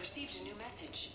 received a new message.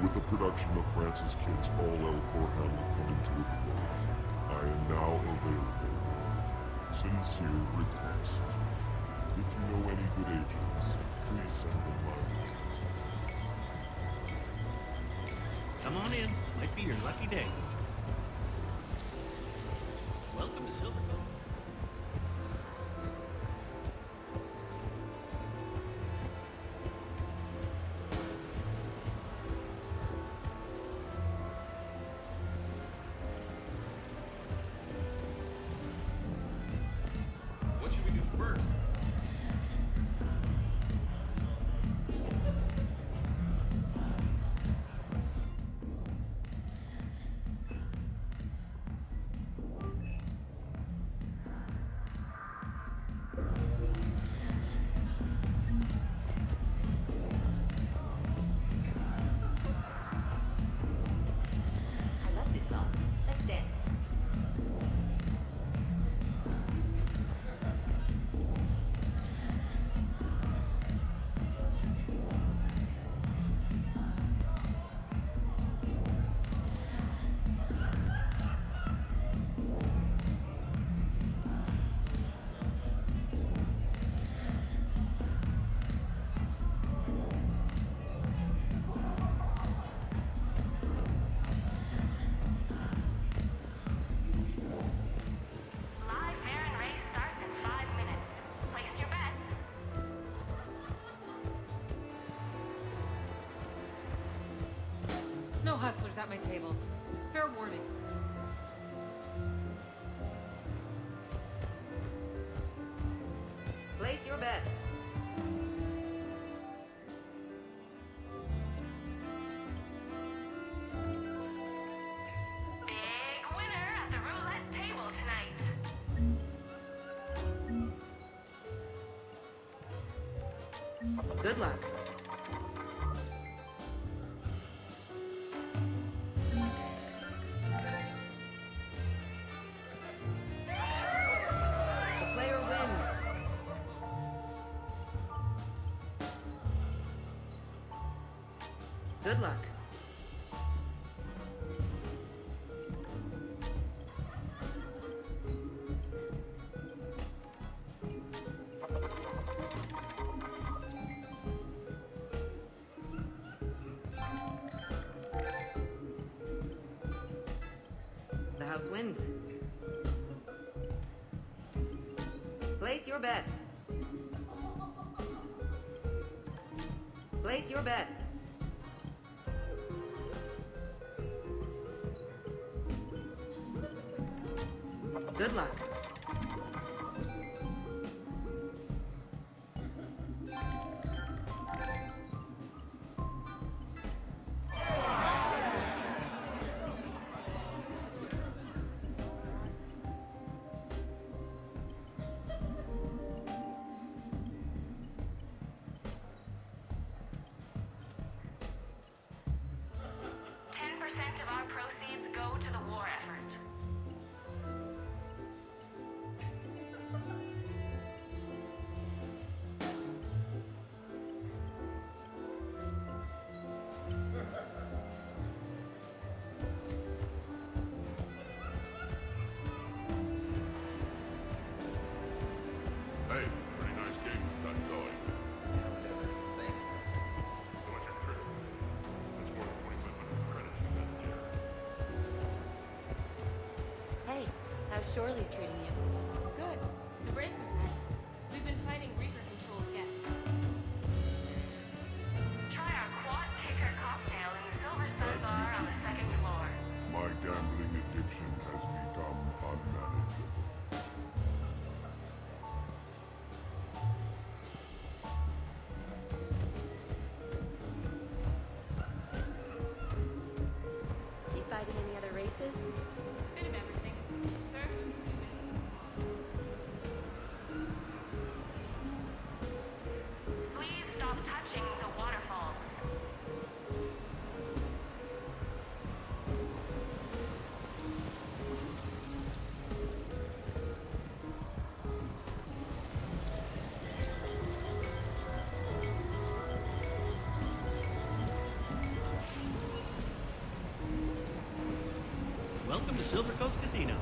With the production of Francis Kidd's All Elcor Hamlet coming to a close, I am now available. Sincere request. If you know any good agents, please send them my way. Come on in. Might be your lucky day. Welcome to Silvercoat. What should we do first? I love this song. Let's dance. Live Baron race starts in 5 minutes. Place your bets. No hustlers at my table. Fair warning. Place your bets. Big winner at the roulette table tonight. Good luck. The player wins. Good luck. house wins. Place your bets. Place your bets. Good luck. Hey, pretty nice game you got going. Thanks. So much extra. That's more than 2,500 credits you got there. Hey, how's Shorely treating you? Good. The break was nice. We've been fighting Reaper-controlled cat. Try our quad kicker cocktail in the Silver Sun Bar on the second floor. My gambling addiction has become unmanageable. You fighting any other races? Bit of everything. Sir? Please stop touching the waterfalls. Welcome to Silver Coast Casino.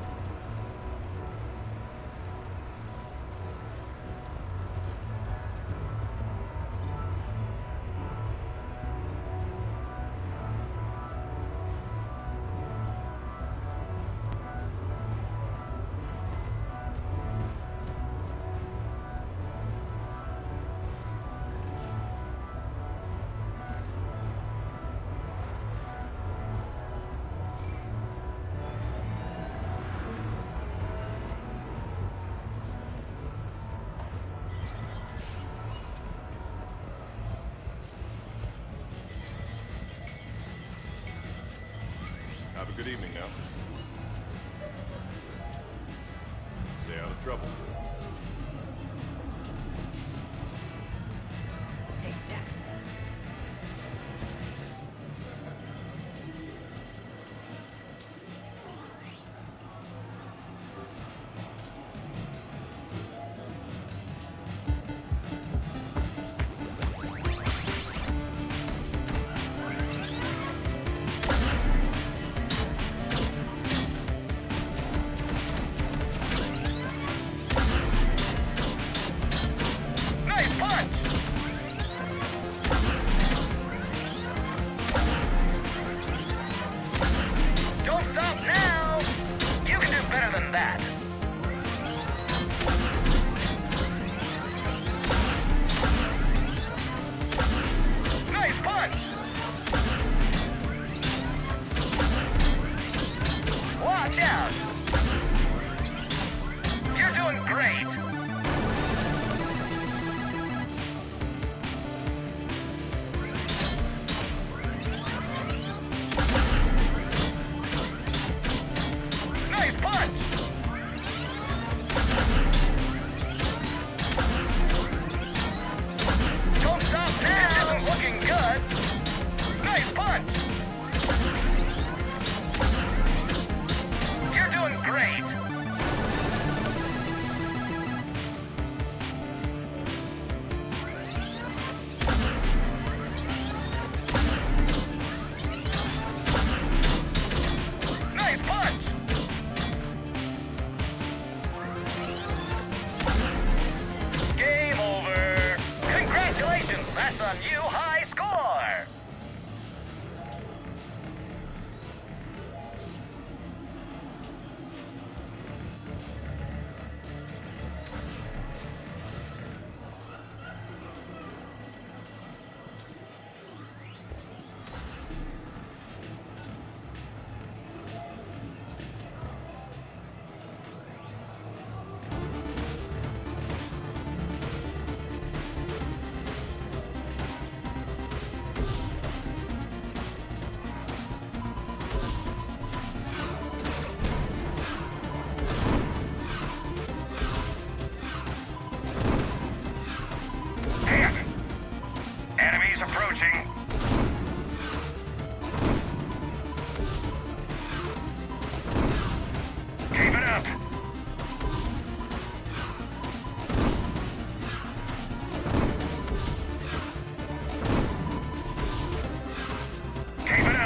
Have a good evening now. Stay out of trouble. Take that. Nice punch! Don't stop now! You can do better than that. Nice punch! Watch out! You're doing great! Nice punch!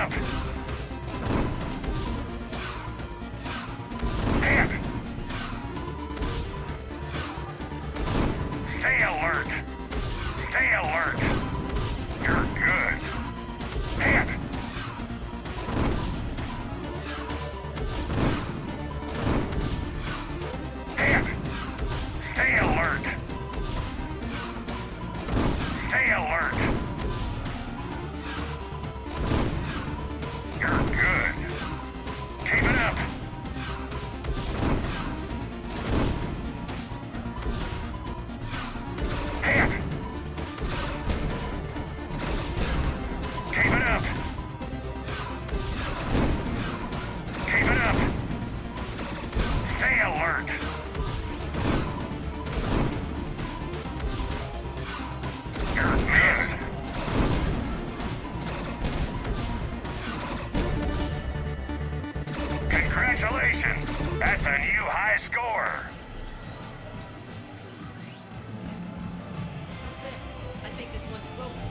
up! Hit! Stay alert! Stay alert! You're good! Hit! Hit! Stay alert! Stay alert! You're good. Keep it up. Hit. Keep it up. Keep it up. Stay alert. You're good. Congratulations! That's a new high score! I think this one's broken.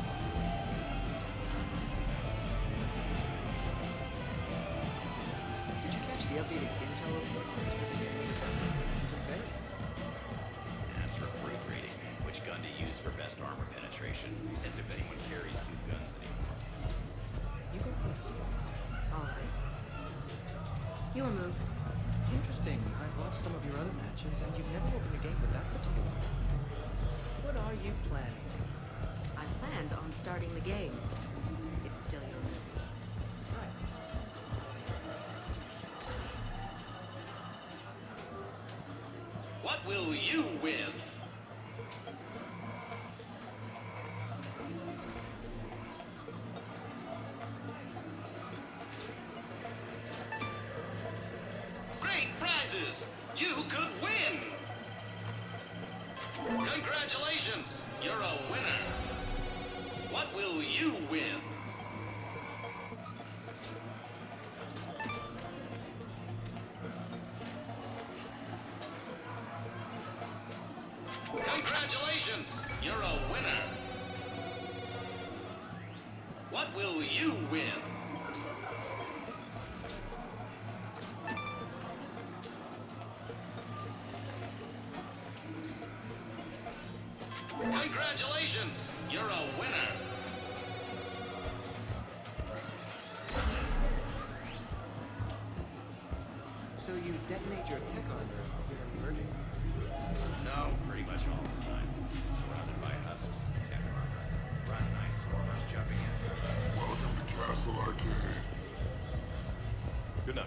Did you catch the updated intel report for the game? It's embarrassing. That's recruit rating. Which gun to use for best armor penetration? As if anyone carries 2 guns anymore. You go first. All right. Your move. Interesting. I've watched some of your other matches, and you've never opened a game with that particular one. What are you planning? I planned on starting the game. It's still your move. Right. What will you win? Great prizes! You could win! Congratulations! You're a winner! What will you win? Congratulations! You're a winner! What will you win? Congratulations! You're a winner! So you detonate your tech armor during emergencies? No, pretty much all the time. Surrounded by husks, tech armor, run ice swarmers jumping in. Welcome to Castle Arcade. Good night.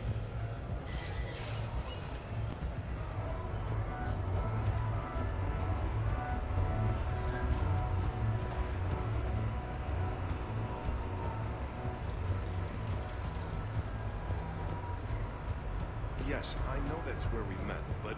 Yes, I know that's where we met, but...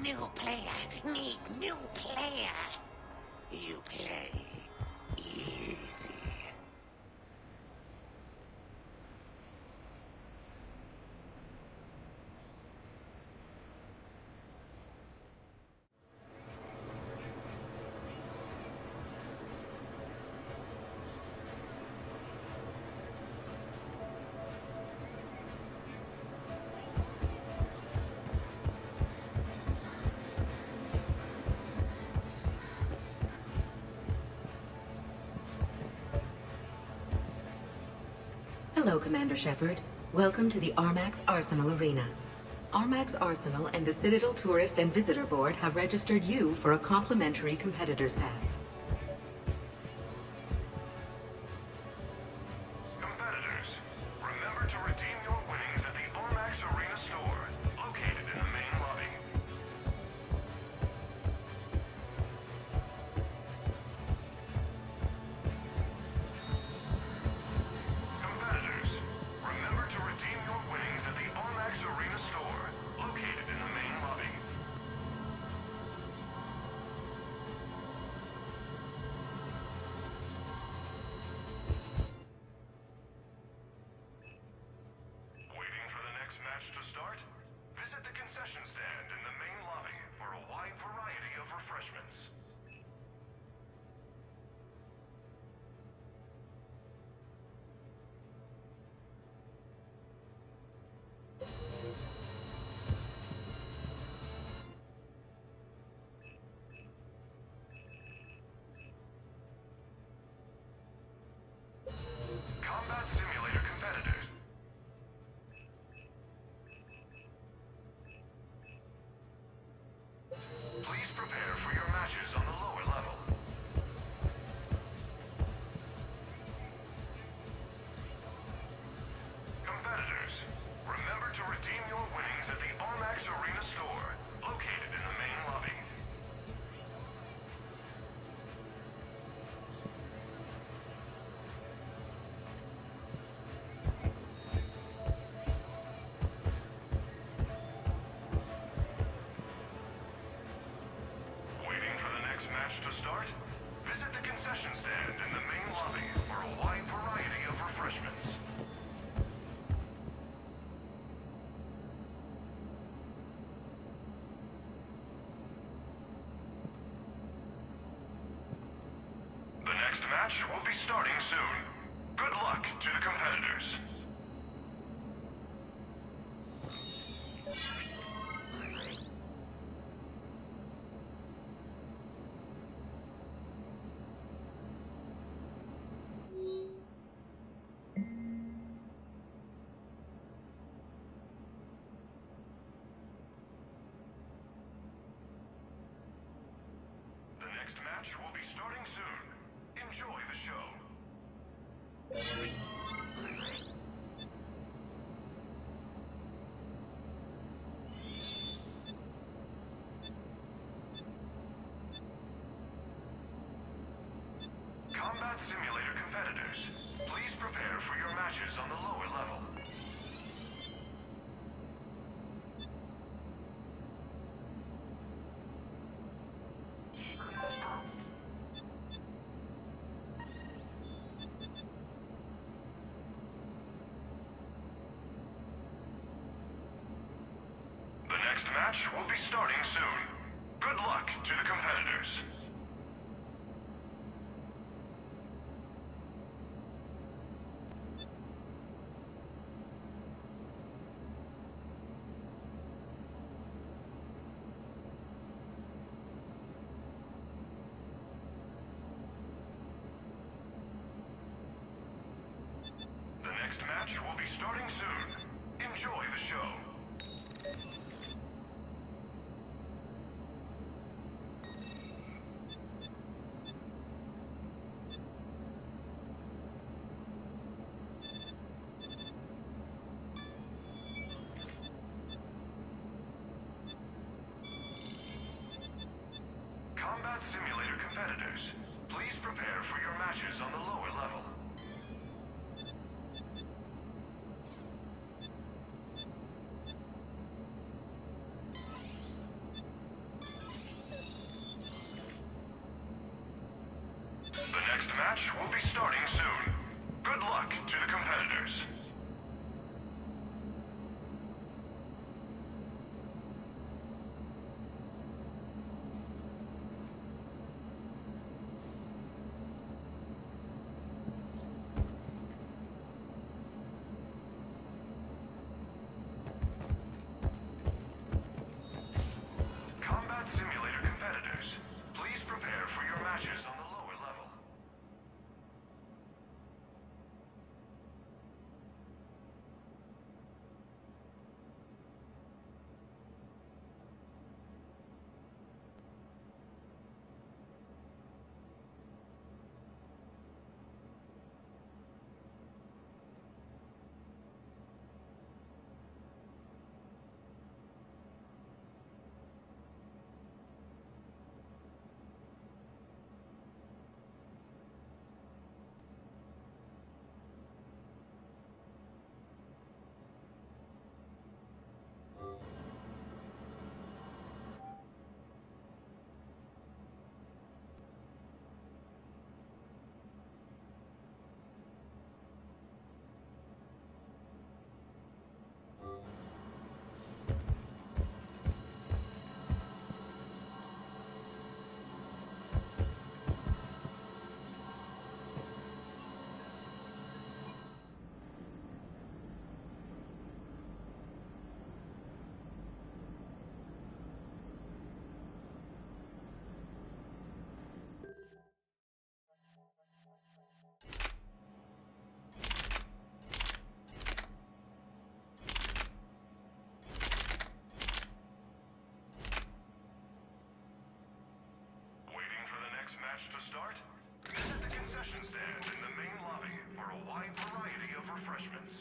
New player. Need new player. You play easy. Hello, Commander Shepard. Welcome to the Armax Arsenal Arena. Armax Arsenal and the Citadel Tourist and Visitor Board have registered you for a complimentary competitor's pass. Competitors, remember to redeem your winnings at the Armax Arena store, located in the main lobby. Competitors, remember to redeem your winnings at the Armax Arena store, located in the main lobby. prepare for your matches on the lower level. Competitors, remember to redeem your winnings at the Armax Arena store, located in the main lobby. Waiting for the next match to start? Visit the concession stand in the main lobby for a wide variety of refreshments. The next match will be starting soon. Good luck to the competitors. The next match will be starting soon. Enjoy the show. Combat Simulator competitors, please prepare for your matches on the lower level. The next match will be starting soon. Good luck to the competitors. The next match will be starting soon. Enjoy the show. Combat Simulator competitors, please prepare for your matches on the lower level. The next match will be starting soon. Good luck to the competitors. Combat Simulator competitors, please prepare for your matches on the lower level. concession stand in the main lobby for a wide variety of refreshments.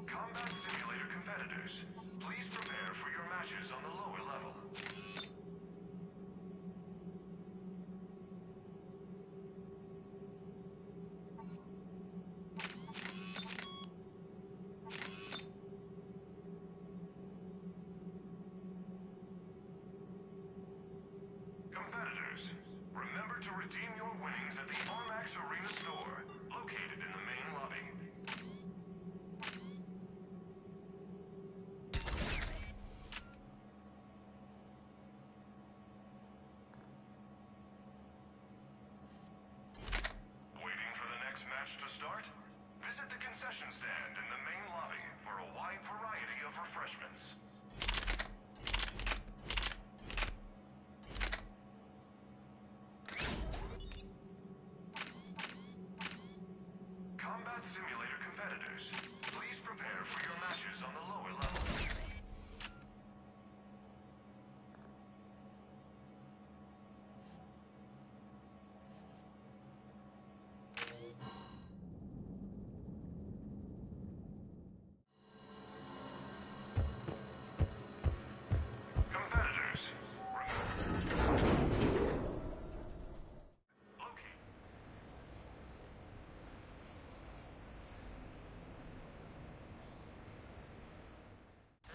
Combat simulator competitors, please prepare for your matches on the lower level. Competitors, remember to redeem your winnings at the Armax Arena store, located in the main lobby. Waiting for the next match to start? Visit the concession stand in the main lobby for a wide variety of refreshments. Combat simulator competitors, please prepare for your matches on the lower level. Competitors, locate.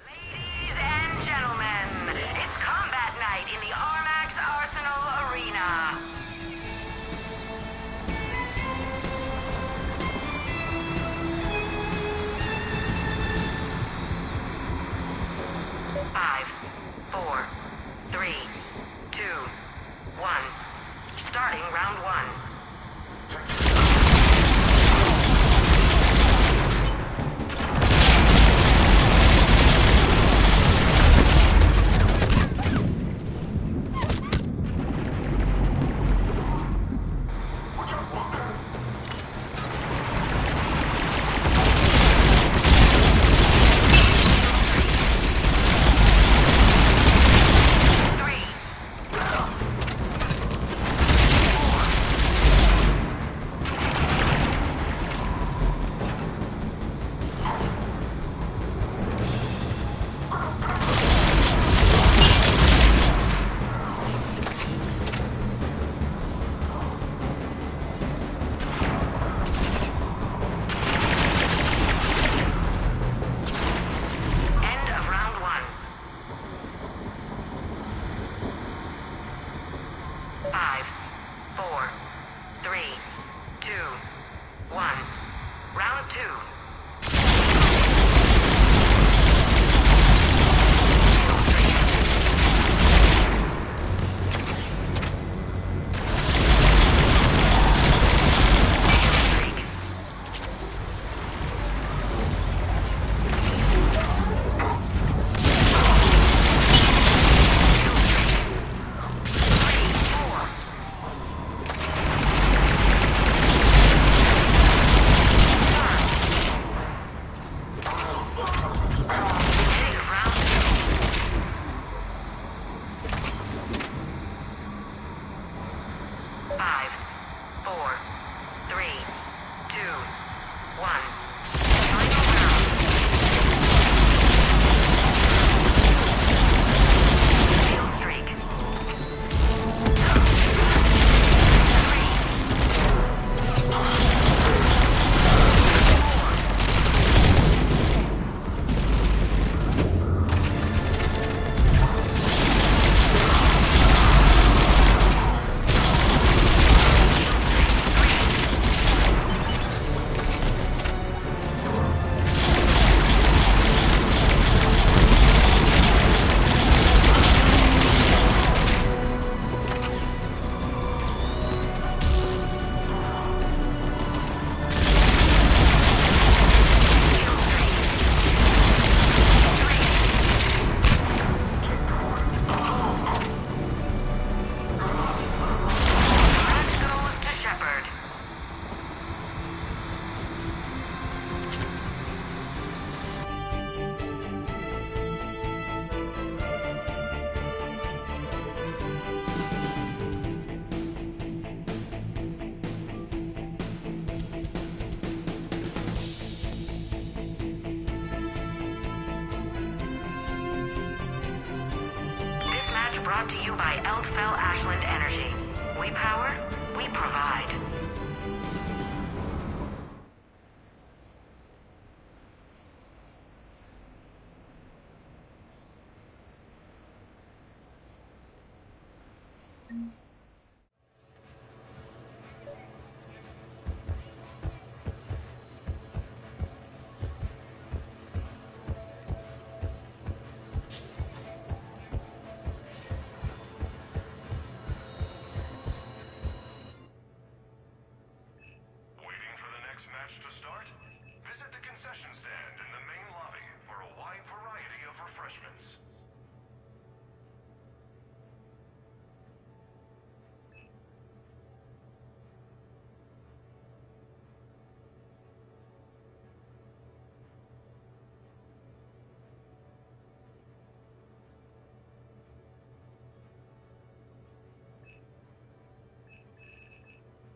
Ladies and gentlemen, it's combat night in the Armax Arsenal Arena. Five, four, three, two, one. Starting round one. Three, end of round one. Five, four, three, two, one. Round two. Five, four, three, two, one. Final round. Kill streak. brought to you by Eldfell Ashland Energy. We power, we provide.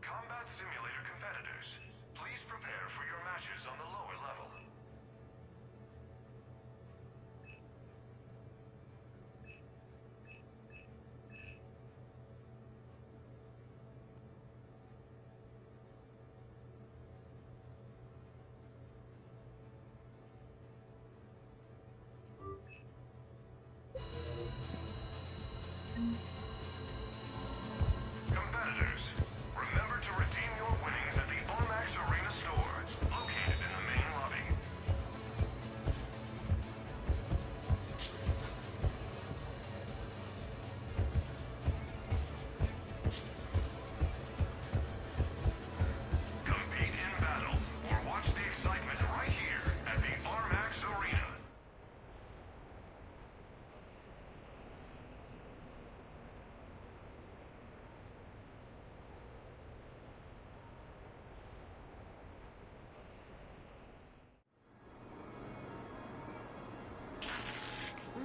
Combat Simulator competitors, please prepare for your matches on the lower level. Competitors, remember to redeem your winnings at the Armax Arena store, located in the main lobby. Compete in battle, or watch the excitement right here at the Armax Arena.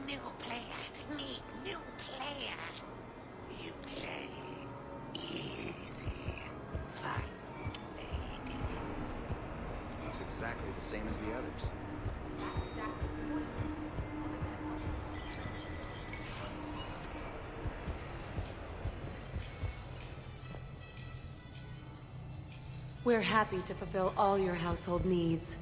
New player, need new player. You play easy, fun, lady. Looks exactly the same as the others. We're happy to fulfill all your household needs.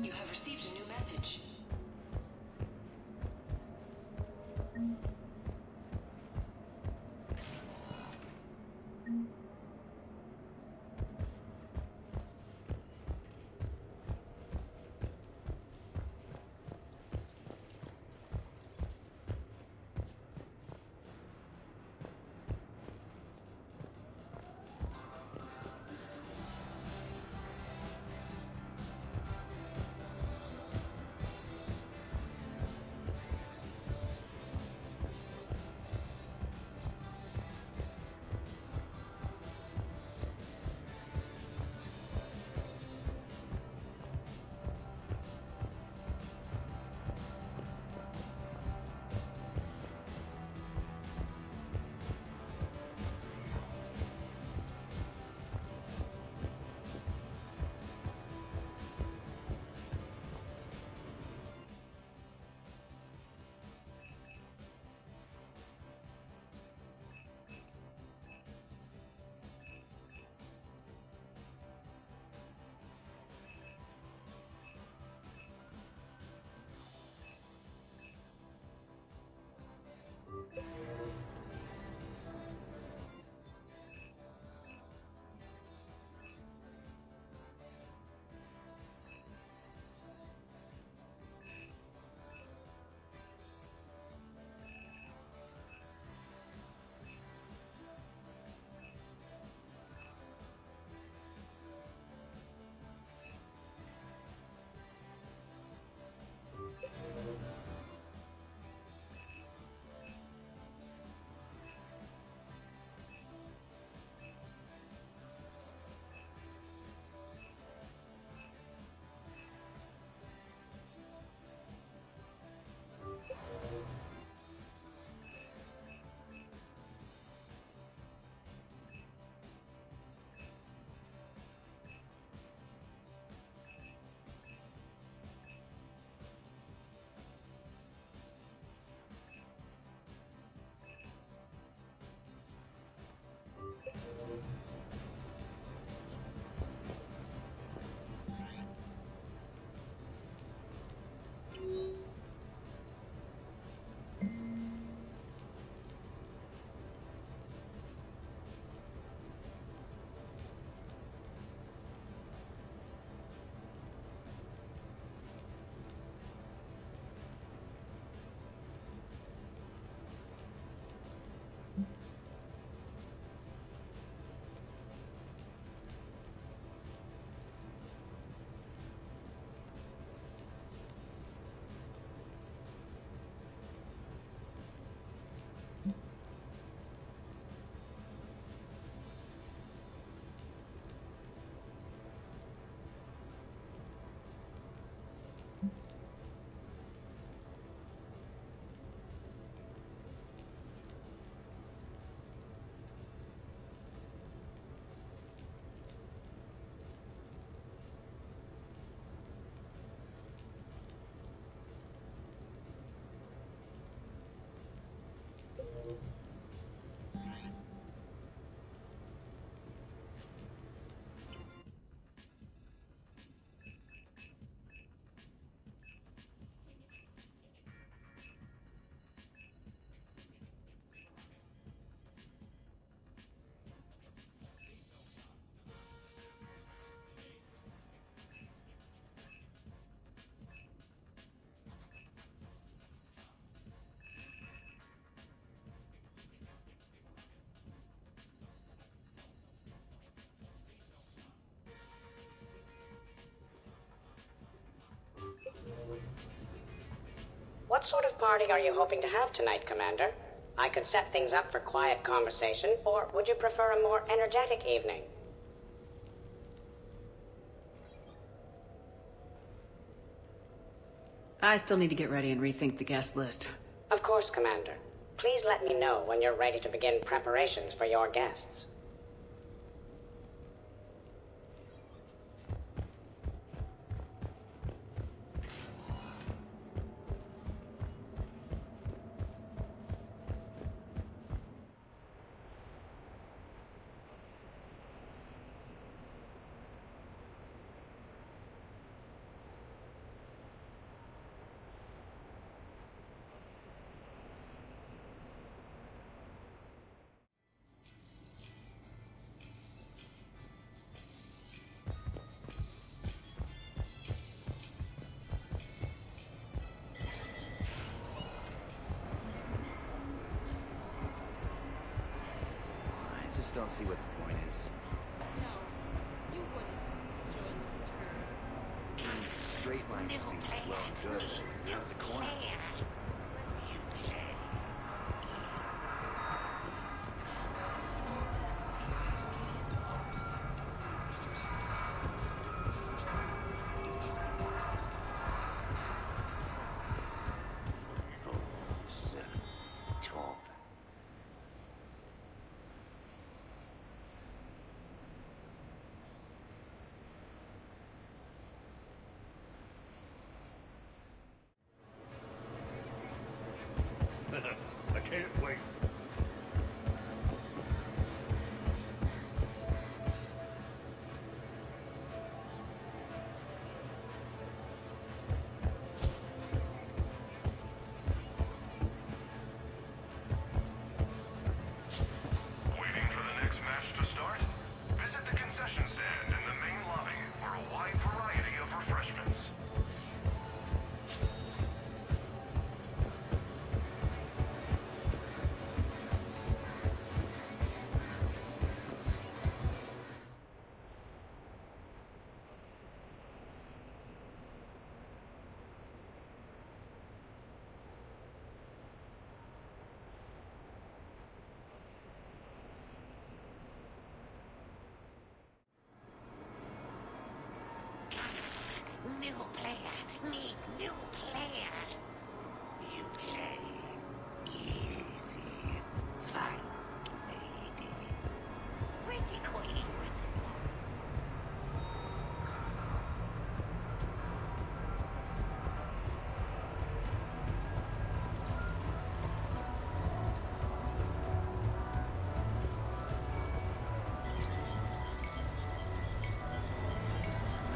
You have received a new message. sort of party are you hoping to have tonight, Commander? I could set things up for quiet conversation, or would you prefer a more energetic evening? I still need to get ready and rethink the guest list. Of course, Commander. Please let me know when you're ready to begin preparations for your guests. I don't see what the point is. No, you wouldn't join this turn. Straight line speed is well and good. How's a corner? I can't wait. Waiting for the next match to start? Visit the concession stand in the main lobby for a wide variety of refreshments. New player, need new player. You play easy, fun lady, pretty queen.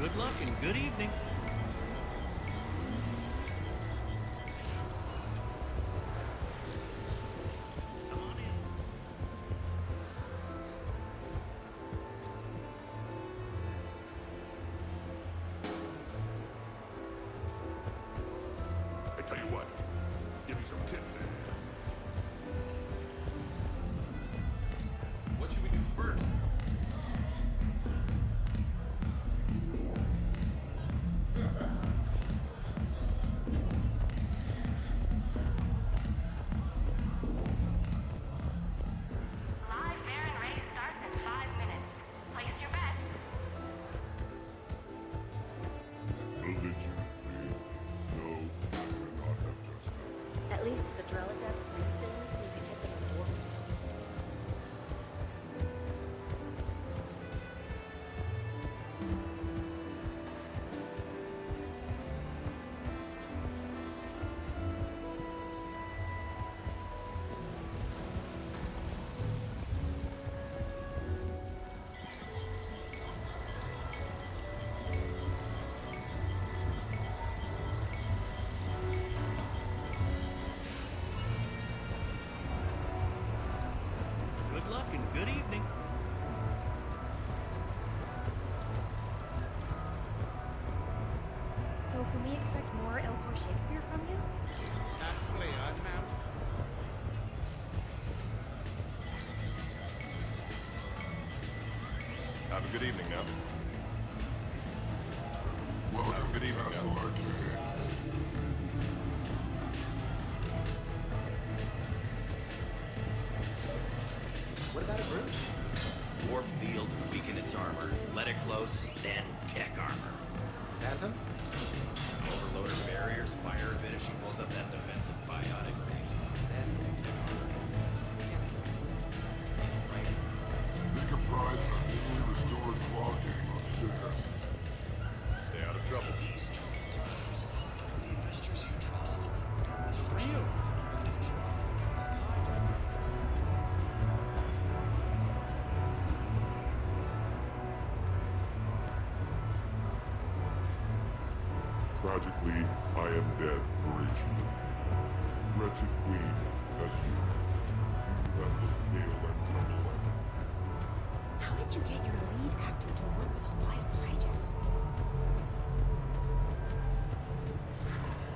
Good luck and good evening. Come on in. I tell you what, give me some tips. What should we do first? Live Baron race starts in 5 minutes. Place your bets. No, I would not have just that. At least the Drell adepts read things and you can hit them on board. Good luck and good evening. So can we expect more Elcor Shakespeare from you? Actually, I'm out. Have a good evening now. Have a good evening now. What about a brute? Warp field, weaken its armor. Let it close, then tech armor. Phantom? Overloader barriers, fire a bit if she pulls up that defensive biotic thing. Then tech armor. Think a prize for newly restored claw game upstairs. Stay out of trouble. Tragically, I am dead, Richie. Wretched queen, that you that look pale and trembling. How did you get your lead actor to work with a live hijack?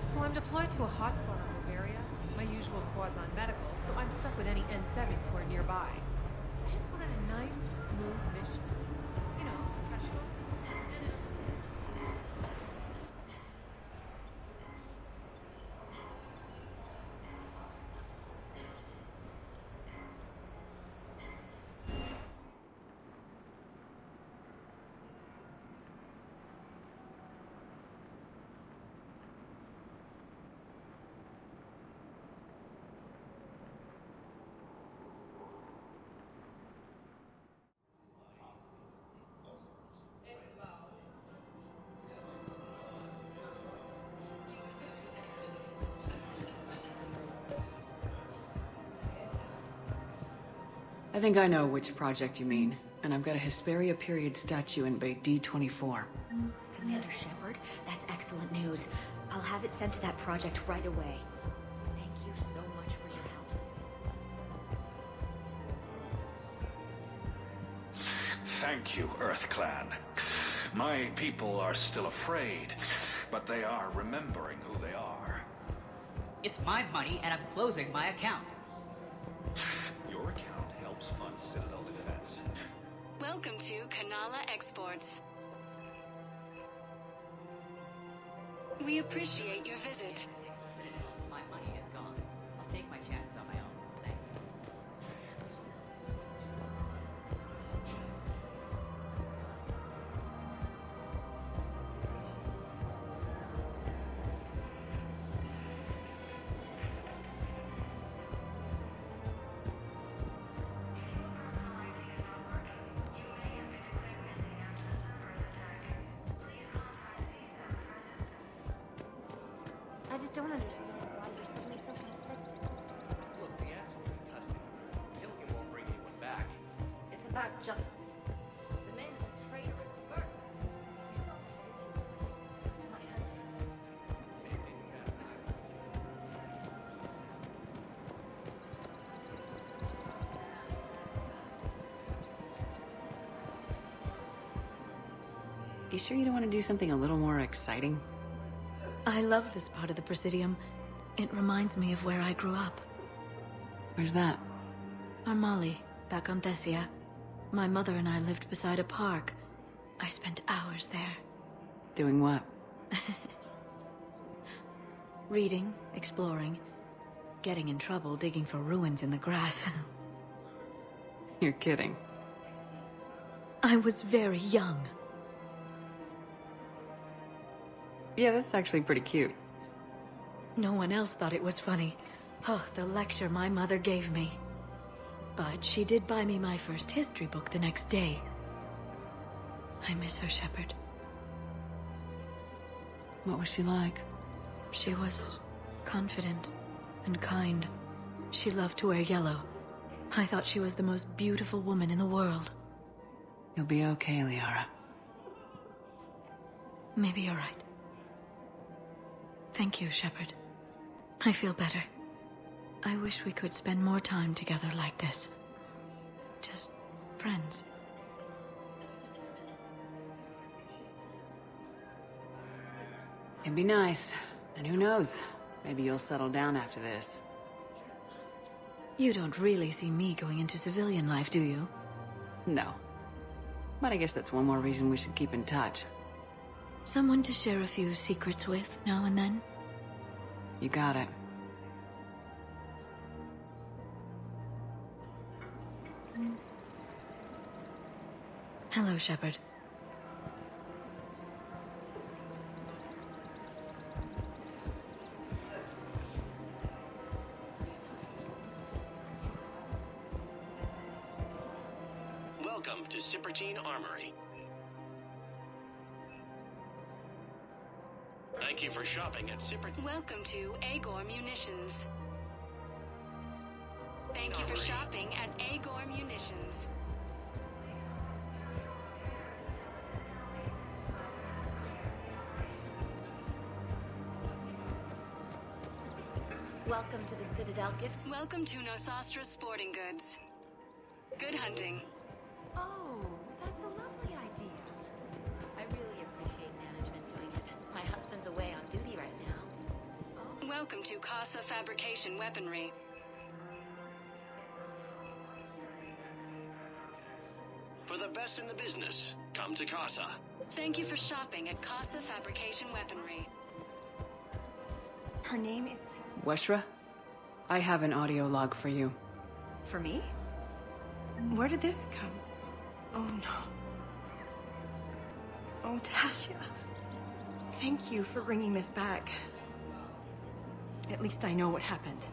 So I'm deployed to a hotspot on Bavaria. My usual squad's on medical, so I'm stuck with any N7s who are nearby. I just wanted a nice, smooth mission. You know, professional. I think I know which project you mean, and I've got a Hesperia period statue in Bay D24. Commander Shepard, that's excellent news. I'll have it sent to that project right away. Thank you so much for your help. Thank you, Earth Clan. My people are still afraid, but they are remembering who they are. It's my money, and I'm closing my account. Your account helps fund Citadel defense. Welcome to Kanala Exports. We appreciate your visit. My money is gone. I'll take my chances on my own. Thank you. I just don't understand why you're suddenly so conflicted. Look, the asshole in custody. Killing him won't bring anyone back. It's about justice. The man's a traitor and a murderer. You saw this, did you? To my husband. Maybe you have an eye. You sure you don't want to do something a little more exciting? I love this part of the Presidium. It reminds me of where I grew up. Where's that? Armali, back on Thessia. My mother and I lived beside a park. I spent hours there. Doing what? Reading, exploring, getting in trouble digging for ruins in the grass. You're kidding. I was very young. Yeah, that's actually pretty cute. No one else thought it was funny. Oh, the lecture my mother gave me. But she did buy me my first history book the next day. I miss her, Shepard. What was she like? She was confident and kind. She loved to wear yellow. I thought she was the most beautiful woman in the world. You'll be okay, Liara. Maybe you're right. Thank you, Shepard. I feel better. I wish we could spend more time together like this. Just friends. It'd be nice. And who knows? Maybe you'll settle down after this. You don't really see me going into civilian life, do you? No. But I guess that's one more reason we should keep in touch. Someone to share a few secrets with now and then? You got it. Hello, Shepard. Welcome to Cypertine Armory. Thank you for shopping at Cypertine. Welcome to Agor Munitions. Thank you for shopping at Agor Munitions. Welcome to the Citadel gift. Welcome to Nosastra Sporting Goods. Good hunting. Oh, that's a lovely idea. I really appreciate management doing it. My husband's away on duty right now. Welcome to Casa Fabrication Weaponry. For the best in the business, come to Casa. Thank you for shopping at Casa Fabrication Weaponry. Her name is... Weshra, I have an audio log for you. For me? Where did this come? Oh no. Oh, Tasha. Thank you for bringing this back. At least I know what happened.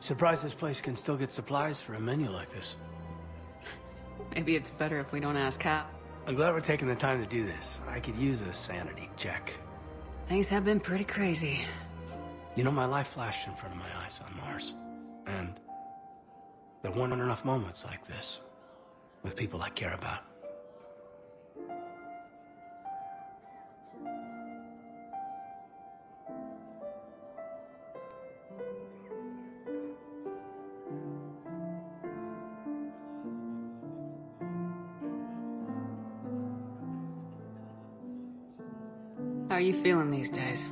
Surprised this place can still get supplies for a menu like this. Maybe it's better if we don't ask how. I'm glad we're taking the time to do this. I could use a sanity check. Things have been pretty crazy. You know, my life flashed in front of my eyes on Mars. And there weren't enough moments like this with people I care about. How are you feeling these days?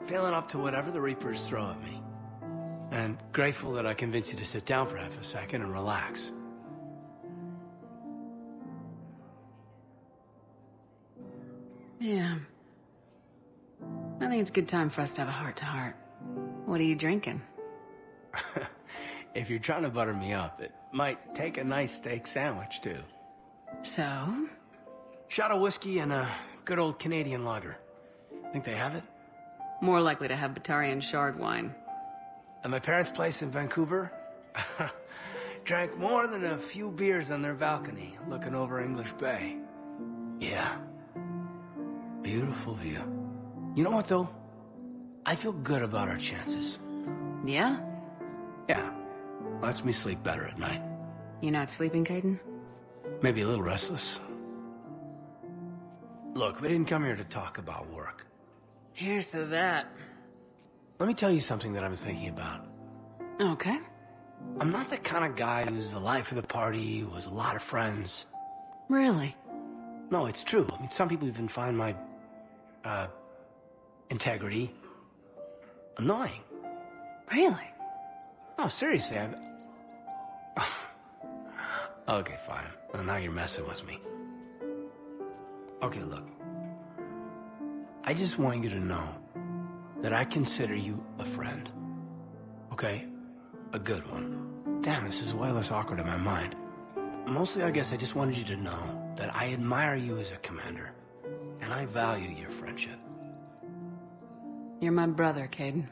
Feeling up to whatever the Reapers throw at me. And grateful that I convinced you to sit down for half a second and relax. Yeah. I think it's a good time for us to have a heart-to-heart. What are you drinking? If you're trying to butter me up, it might take a nice steak sandwich, too. So? Shot of whiskey and a good old Canadian lager. Think they have it? More likely to have Batarian shard wine. At my parents' place in Vancouver, drank more than a few beers on their balcony, looking over English Bay. Yeah. Beautiful view. You know what, though? I feel good about our chances. Yeah? Yeah. Lets me sleep better at night. You not sleeping, Caden? Maybe a little restless. Look, we didn't come here to talk about work. Here's to that. Let me tell you something that I've been thinking about. Okay. I'm not the kind of guy who's the life of the party, who has a lot of friends. Really? No, it's true. I mean, some people even find my, integrity annoying. Really? No, seriously, Okay, fine. Well, now you're messing with me. Okay, look. I just want you to know that I consider you a friend. Okay? A good one. Damn, this is way less awkward in my mind. Mostly, I guess I just wanted you to know that I admire you as a commander, and I value your friendship. You're my brother, Caden.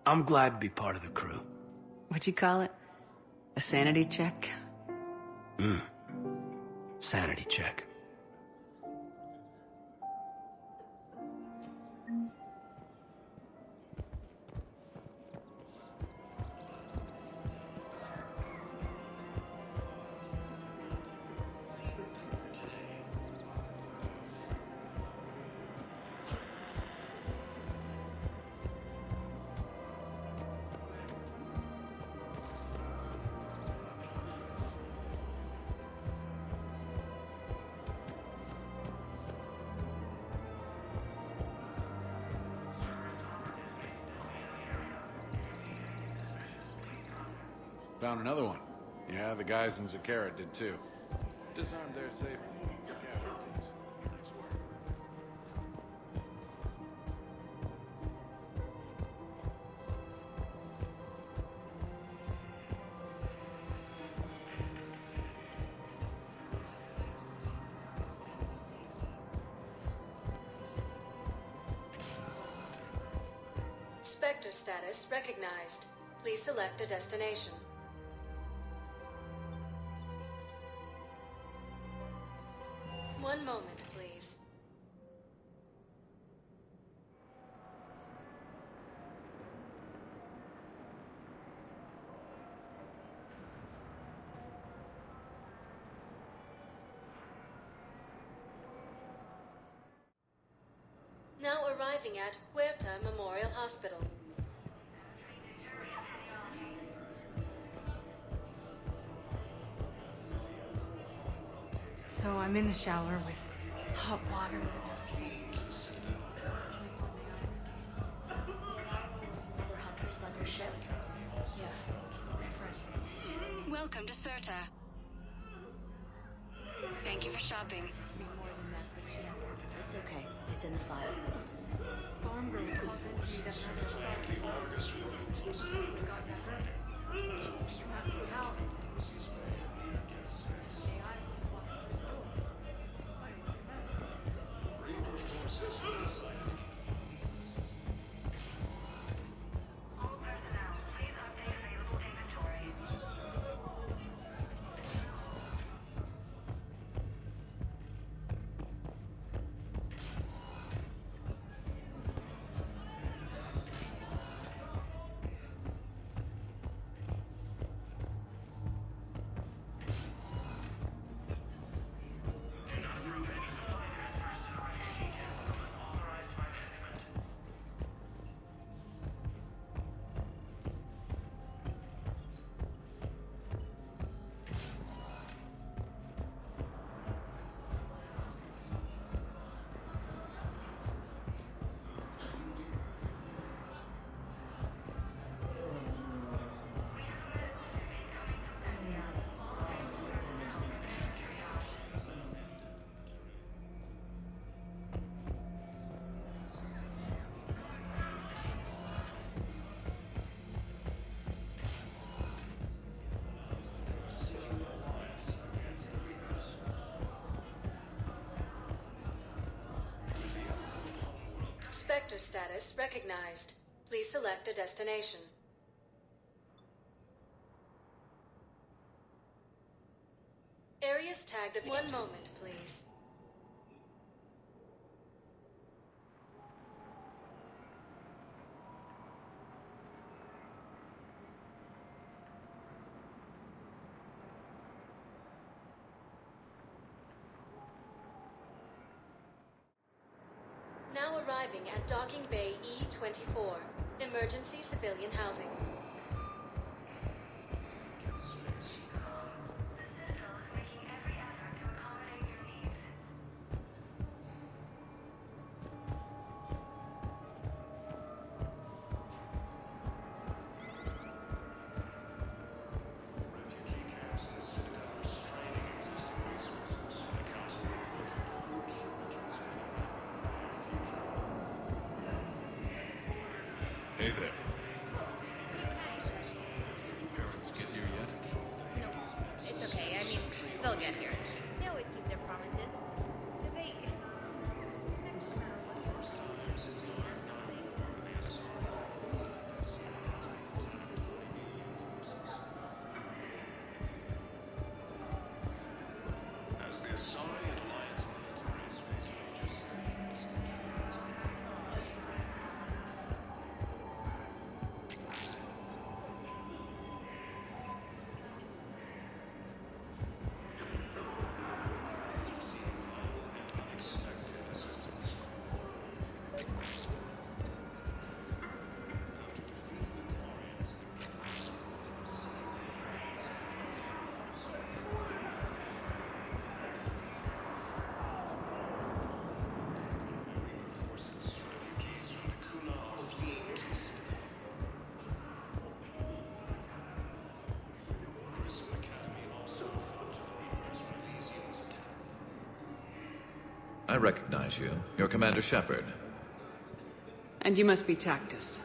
I'm glad to be part of the crew. What'd you call it? A sanity check? Sanity check. Found another one. Yeah, the guys in Zakara did too. Disarmed their safe. Casualties. Nice work. Spectre status recognized. Please select a destination. One moment, please. Now arriving at Huerta Memorial Hospital. So I'm in the shower with hot water. Remember Hunter's Thunder ship? Yeah, my friend. Welcome to Serta. Thank you for shopping. To be more than that, but you know. It's okay. It's in the file. Farm girl calls in to me that Hunter saw we got never. You have to tell me. Spectre status recognized. Please select a destination. Areas tagged of 1 moment, please. Now arriving at Docking Bay E-24, emergency civilian housing. Hey there. Parents get here yet? No, it's okay. I mean, they'll get here. They always keep their promises. They... As the Asai and Alliance militaries face major setbacks, I recognize you. You're Commander Shepard. And you must be Tactus.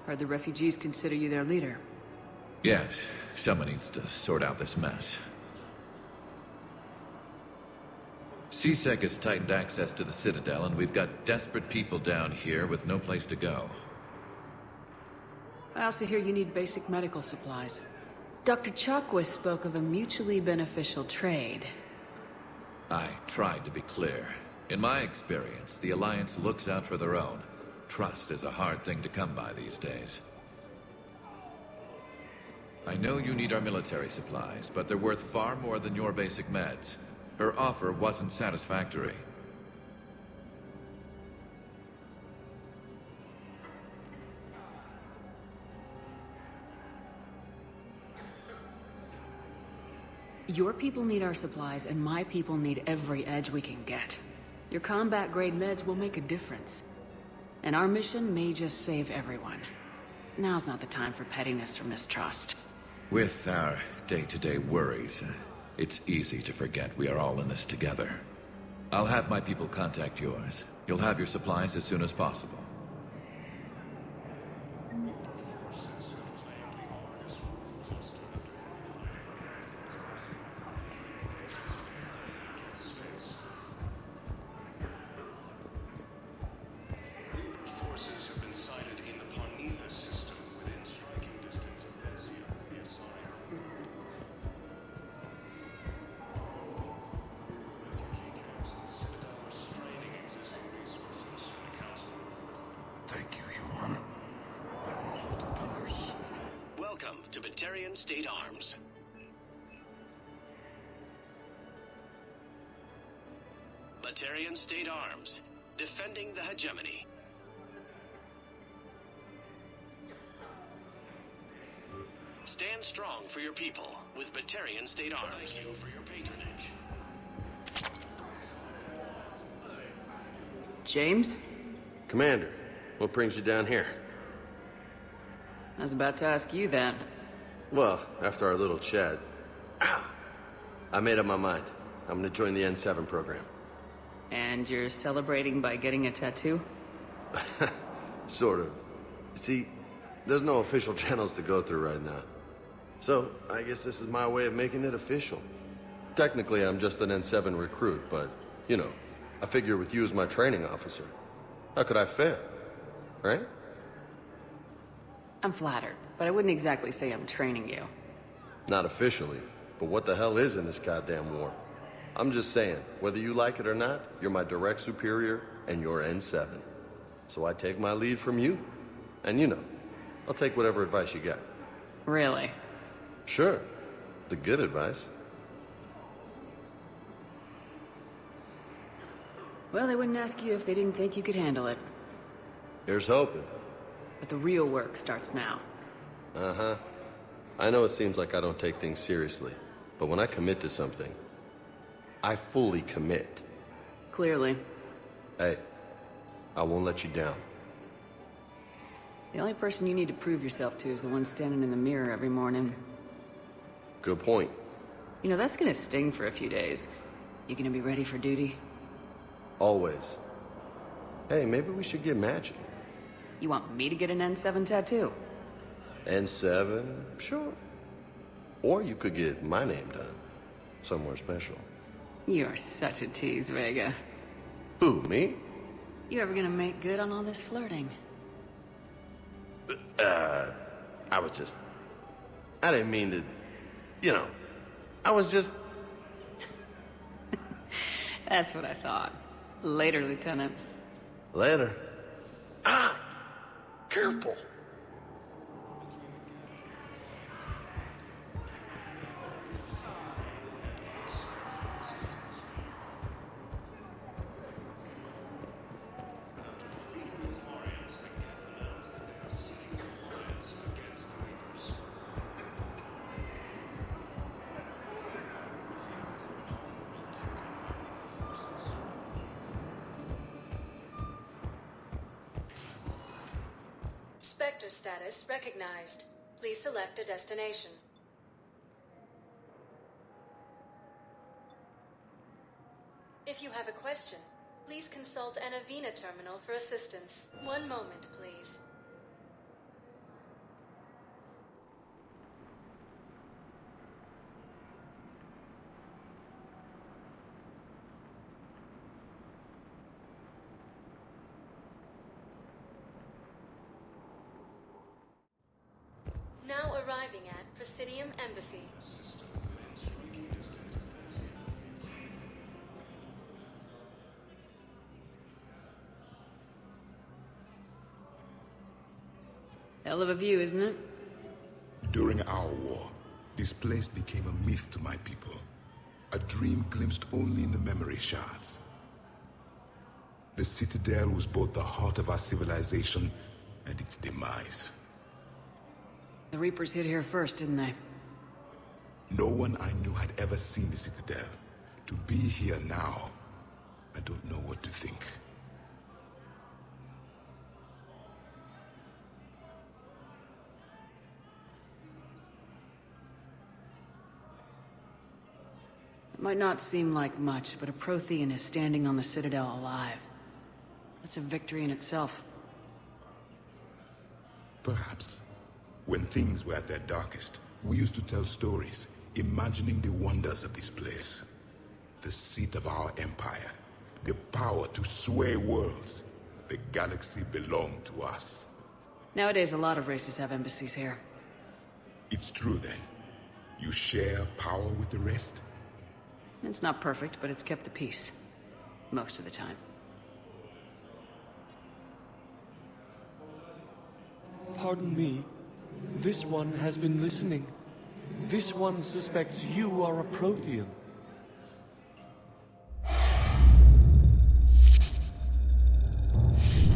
Heard the refugees consider you their leader. Yes, someone needs to sort out this mess. CSEC has tightened access to the Citadel, and we've got desperate people down here with no place to go. I also hear you need basic medical supplies. Dr. Chakwas spoke of a mutually beneficial trade. I tried to be clear. In my experience, the Alliance looks out for their own. Trust is a hard thing to come by these days. I know you need our military supplies, but they're worth far more than your basic meds. Her offer wasn't satisfactory. Your people need our supplies, and my people need every edge we can get. Your combat-grade meds will make a difference. And our mission may just save everyone. Now's not the time for pettiness or mistrust. With our day-to-day worries, it's easy to forget we are all in this together. I'll have my people contact yours. You'll have your supplies as soon as possible. Forces have been sighted in the Ponitha system within striking distance of Thessia, near szone-online. Straining existing resources and council. Thank you, human. I will hold the pillars. Welcome to Batarian State Arms. Batarian State Arms, defending the hegemony. Stand strong for your people with Batarian State Arms. Thank you for your patronage. James? Commander, what brings you down here? I was about to ask you then. Well, after our little chat, I made up my mind. I'm gonna join the N7 program. And you're celebrating by getting a tattoo? Sort of. See, there's no official channels to go through right now. So, I guess this is my way of making it official. Technically, I'm just an N7 recruit, but, you know, I figure with you as my training officer, how could I fail? Right? I'm flattered, but I wouldn't exactly say I'm training you. Not officially, but what the hell is in this goddamn war? I'm just saying, whether you like it or not, you're my direct superior, and you're N7. So I take my lead from you. And you know, I'll take whatever advice you got. Really? Sure. The good advice. Well, they wouldn't ask you if they didn't think you could handle it. Here's hoping. But the real work starts now. Uh-huh. I know it seems like I don't take things seriously, but when I commit to something, I fully commit. Clearly. Hey, I won't let you down. The only person you need to prove yourself to is the one standing in the mirror every morning. Good point. You know, that's gonna sting for a few days. You gonna be ready for duty? Always. Hey, maybe we should get matching. You want me to get an N7 tattoo? N7? Sure. Or you could get my name done. Somewhere special. You're such a tease, Vega. Who, me? You ever gonna make good on all this flirting? I didn't mean to, you know, I was just... That's what I thought. Later, Lieutenant. Later. Careful. Spectre status recognized. Please select a destination. If you have a question, Please consult an Avena terminal for assistance. One moment, please. Now arriving at Presidium Embassy. Hell of a view, isn't it? During our war, this place became a myth to my people. A dream glimpsed only in the memory shards. The Citadel was both the heart of our civilization and its demise. The Reapers hit here first, didn't they? No one I knew had ever seen the Citadel. To be here now, I don't know what to think. It might not seem like much, but a Prothean is standing on the Citadel alive. That's a victory in itself. Perhaps. When things were at their darkest, we used to tell stories, imagining the wonders of this place. The seat of our empire, the power to sway worlds. The galaxy belonged to us. Nowadays, a lot of races have embassies here. It's true then. You share power with the rest? It's not perfect, but it's kept the peace. Most of the time. Pardon me. This one has been listening. This one suspects you are a Prothean.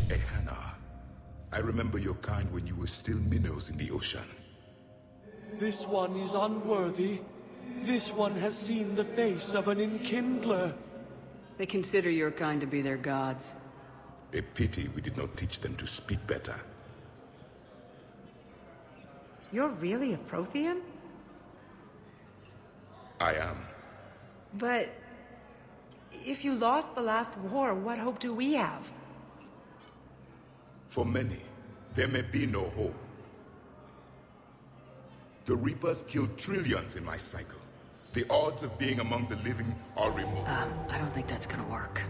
Ehana, I remember your kind when you were still minnows in the ocean. This one is unworthy. This one has seen the face of an enkindler. They consider your kind to be their gods. A pity we did not teach them to speak better. You're really a Prothean? I am. But if you lost the last war, what hope do we have? For many, there may be no hope. The Reapers killed trillions in my cycle. The odds of being among the living are remote. I don't think that's gonna work.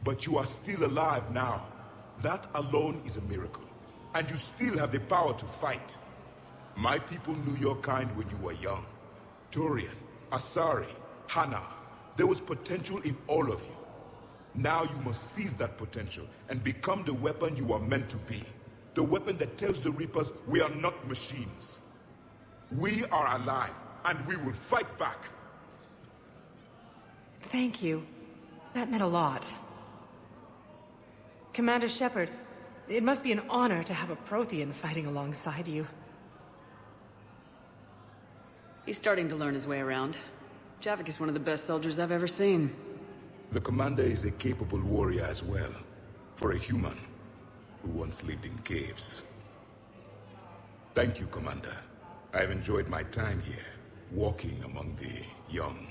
But you are still alive now. That alone is a miracle. And you still have the power to fight. My people knew your kind when you were young. Turian, Asari, Hana. There was potential in all of you. Now you must seize that potential and become the weapon you are meant to be. The weapon that tells the Reapers we are not machines. We are alive, and we will fight back. Thank you. That meant a lot. Commander Shepard, it must be an honor to have a Prothean fighting alongside you. He's starting to learn his way around. Javik is one of the best soldiers I've ever seen. The commander is a capable warrior as well, for a human who once lived in caves. Thank you, Commander. I've enjoyed my time here, walking among the young.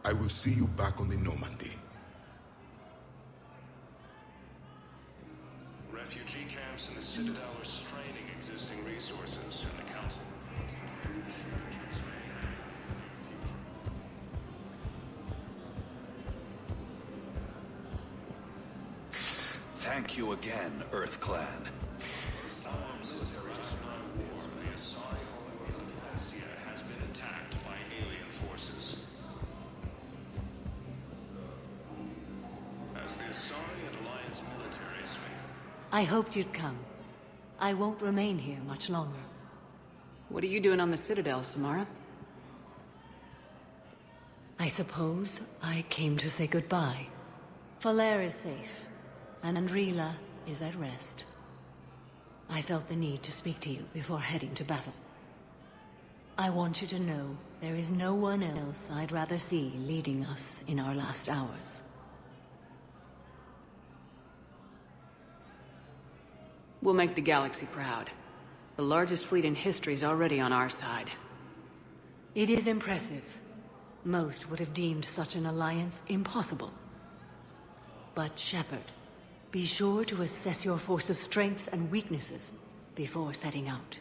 I will see you back on the Normandy. Refugee camps in the Citadel are straining existing resources, and the Council knows that food shortages may have a future. Thank you again, Earth Clan. Our military is not at war. The Asari homeworld of Thessia has been attacked by alien forces. As the Asari and Alliance militaries favor. I hoped you'd come. I won't remain here much longer. What are you doing on the Citadel, Samara? I suppose I came to say goodbye. Falair is safe, and Andrila is at rest. I felt the need to speak to you before heading to battle. I want you to know there is no one else I'd rather see leading us in our last hours. We'll make the galaxy proud. The largest fleet in history is already on our side. It is impressive. Most would have deemed such an alliance impossible. But Shepard, be sure to assess your force's strengths and weaknesses before setting out.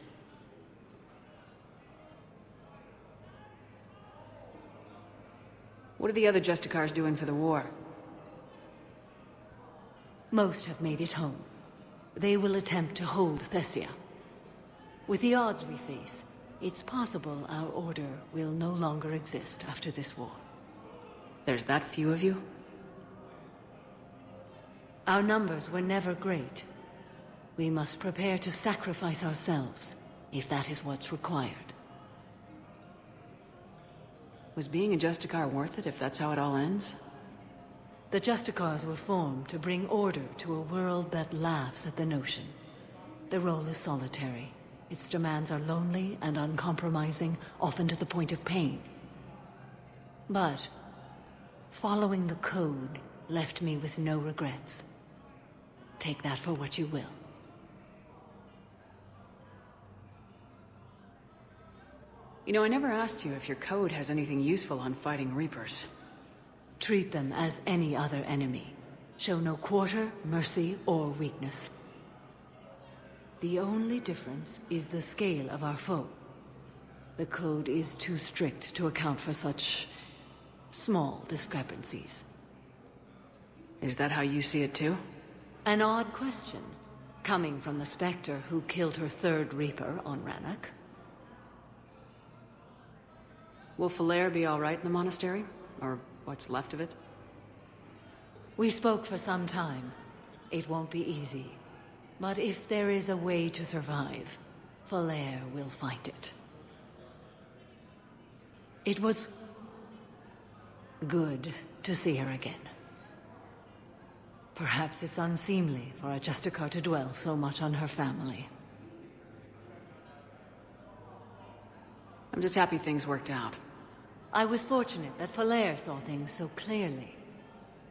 What are the other Justicars doing for the war? Most have made it home. They will attempt to hold Thessia. With the odds we face, it's possible our order will no longer exist after this war. There's that few of you? Our numbers were never great. We must prepare to sacrifice ourselves, if that is what's required. Was being a Justicar worth it if that's how it all ends? The Justicars were formed to bring order to a world that laughs at the notion. The role is solitary. Its demands are lonely and uncompromising, often to the point of pain. But following the code left me with no regrets. Take that for what you will. You know, I never asked you if your code has anything useful on fighting Reapers. Treat them as any other enemy. Show no quarter, mercy, or weakness. The only difference is the scale of our foe. The code is too strict to account for such small discrepancies. Is that how you see it too? An odd question, coming from the Spectre who killed her third Reaper on Rannoch. Will Falere be all right in the monastery? Or what's left of it? We spoke for some time. It won't be easy. But if there is a way to survive, Falere will find it. It was good to see her again. Perhaps it's unseemly for a Justicar to dwell so much on her family. I'm just happy things worked out. I was fortunate that Falere saw things so clearly.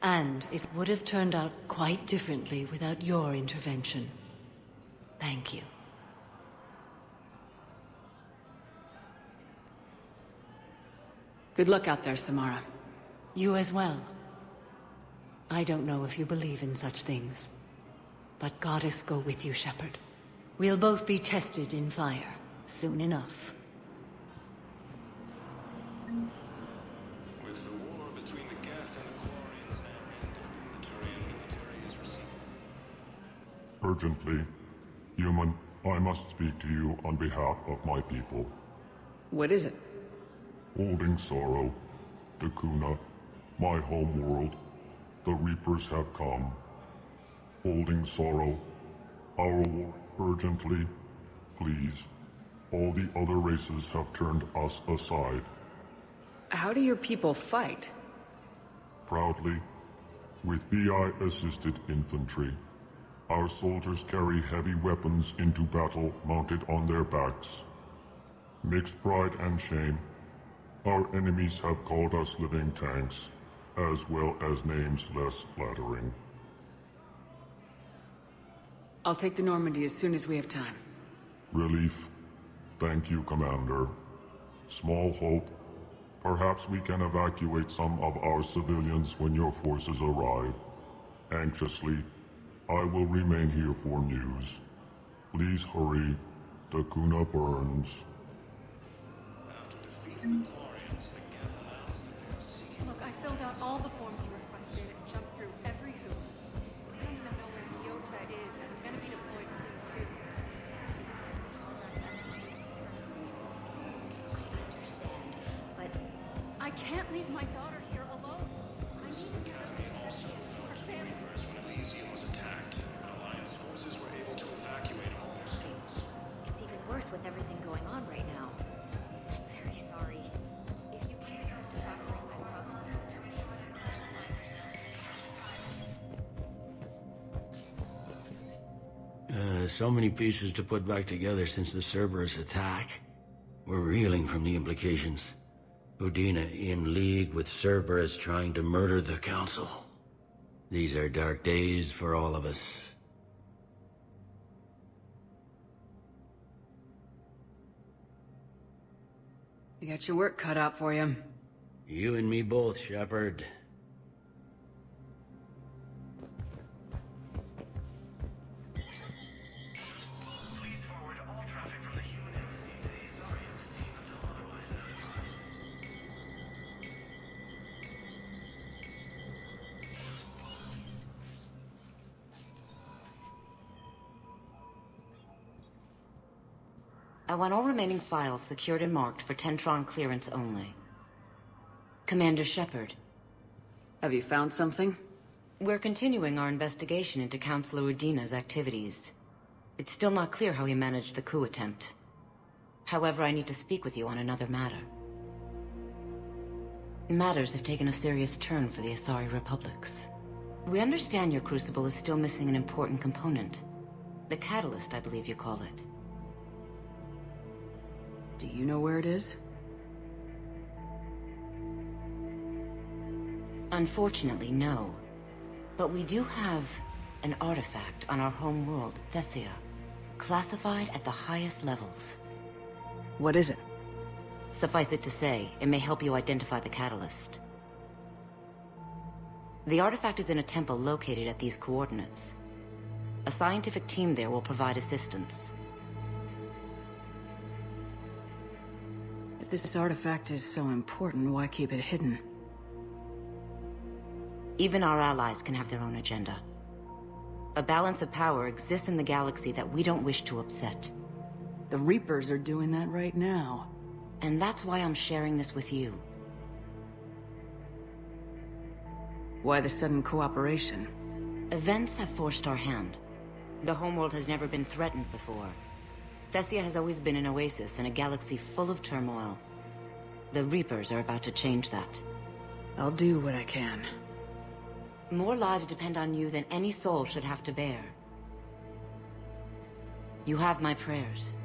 And it would have turned out quite differently without your intervention. Thank you. Good luck out there, Samara. You as well. I don't know if you believe in such things, but Goddess go with you, Shepard. We'll both be tested in fire, soon enough. With the war between the Geth and the Quarians now ended, the Turian military is receiving. Urgently, human, I must speak to you on behalf of my people. What is it? Holding sorrow, Dakuna, my home world, the Reapers have come. Holding sorrow, our war urgently, please. All the other races have turned us aside. How do your people fight? Proudly, with VI-assisted infantry. Our soldiers carry heavy weapons into battle mounted on their backs. Mixed pride and shame, our enemies have called us living tanks, as well as names less flattering. I'll take the Normandy as soon as we have time. Relief. Thank you, Commander. Small hope. Perhaps we can evacuate some of our civilians when your forces arrive. Anxiously, I will remain here for news. Please hurry. Dakuna burns. After defeating the Quarians, the Geth announced that they are seeking... Look, I filled out all the forms you requested and jumped through every hoop. I don't even know where Nyota is, and I'm gonna be deployed soon, too. But I can't leave my daughter here alone. I need to get her Also, to her family. when Elysium was attacked, Alliance forces were able to evacuate all their stores. it's even worse with everything going on right now. I'm very sorry. If you can't accept a crossing my problem... So many pieces to put back together since the Cerberus attack. We're reeling from the implications. Udina in league with Cerberus trying to murder the Council. These are dark days for all of us. You got your work cut out for you. You and me both, Shepard. I want all remaining files secured and marked for Tentron clearance only. Commander Shepard. Have you found something? We're continuing our investigation into Councilor Udina's activities. It's still not clear how he managed the coup attempt. However, I need to speak with you on another matter. Matters have taken a serious turn for the Asari Republics. We understand your crucible is still missing an important component. The catalyst, I believe you call it. Do you know where it is? Unfortunately, no. But we do have an artifact on our home world, Thessia, classified at the highest levels. What is it? Suffice it to say, it may help you identify the catalyst. The artifact is in a temple located at these coordinates. A scientific team there will provide assistance. If this artifact is so important, why keep it hidden? Even our allies can have their own agenda. A balance of power exists in the galaxy that we don't wish to upset. The Reapers are doing that right now. And that's why I'm sharing this with you. Why the sudden cooperation? Events have forced our hand. The homeworld has never been threatened before. Thessia has always been an oasis in a galaxy full of turmoil. The Reapers are about to change that. I'll do what I can. More lives depend on you than any soul should have to bear. You have my prayers.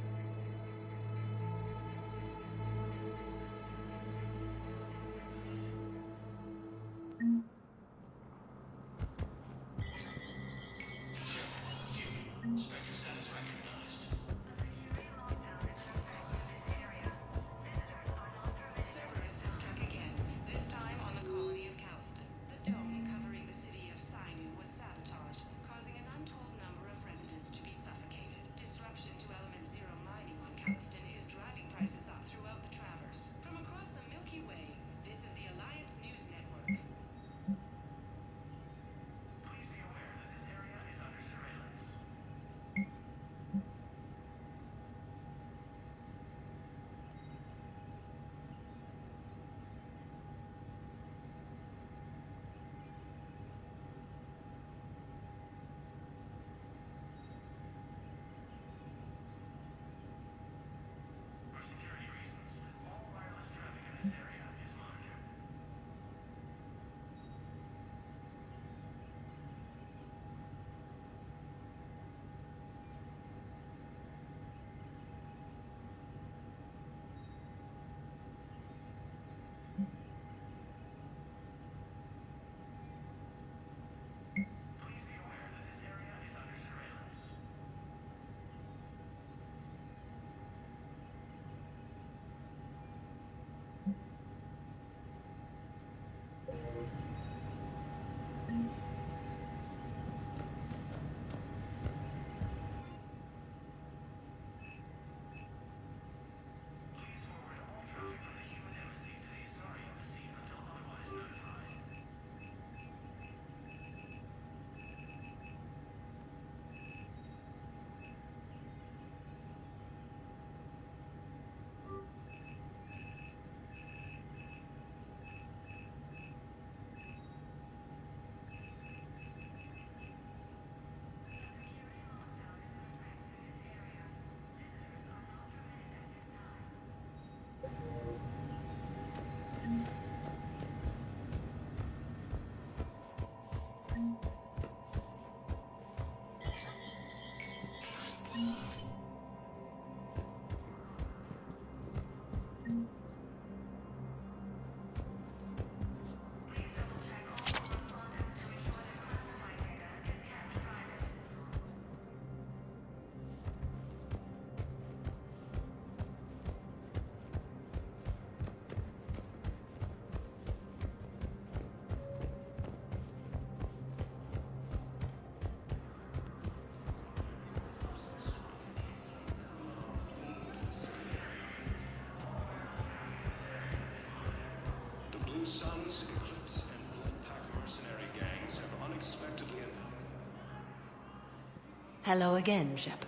Hello again, Shepard.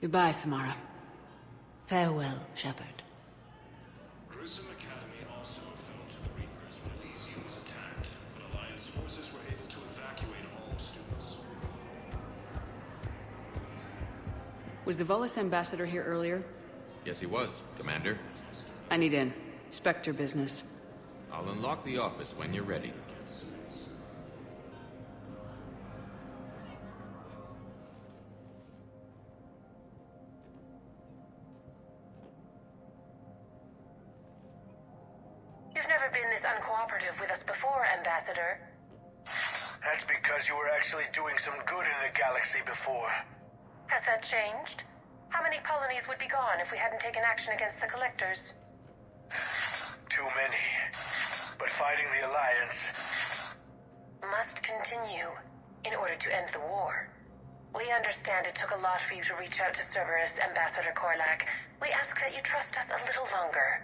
Goodbye, Samara. Farewell, Shepard. Grissom Academy also fell to the Reapers when Elysium was attacked, but Alliance forces were able to evacuate all students. Was the Volus ambassador here earlier? Yes, he was, Commander. I need in. Spectre business. I'll unlock the office when you're ready. You've never been this uncooperative with us before, Ambassador. That's because you were actually doing some good in the galaxy before. Has that changed? How many colonies would be gone if we hadn't taken action against the Collectors? Too many. But fighting the Alliance must continue in order to end the war. We understand it took a lot for you to reach out to Cerberus, Ambassador Korlak. We ask that you trust us a little longer.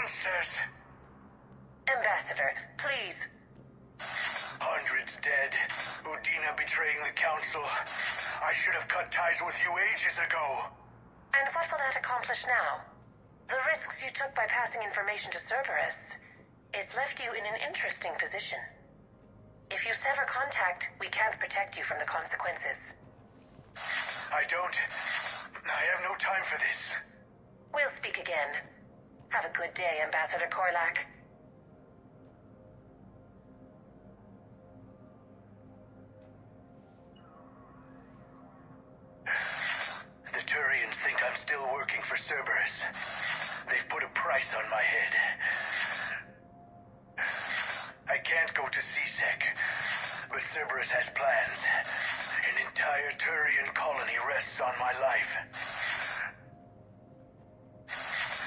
downstairs. Ambassador, please. Hundreds dead. Udina betraying the council. I should have cut ties with you ages ago. And what will that accomplish now? The risks you took by passing information to Cerberus, it's left you in an interesting position. If you sever contact, we can't protect you from the consequences. I have no time for this. We'll speak again. Have a good day, Ambassador Korlak. The Turians think I'm still working for Cerberus. They've put a price on my head. I can't go to CSEC, but Cerberus has plans. An entire Turian colony rests on my life.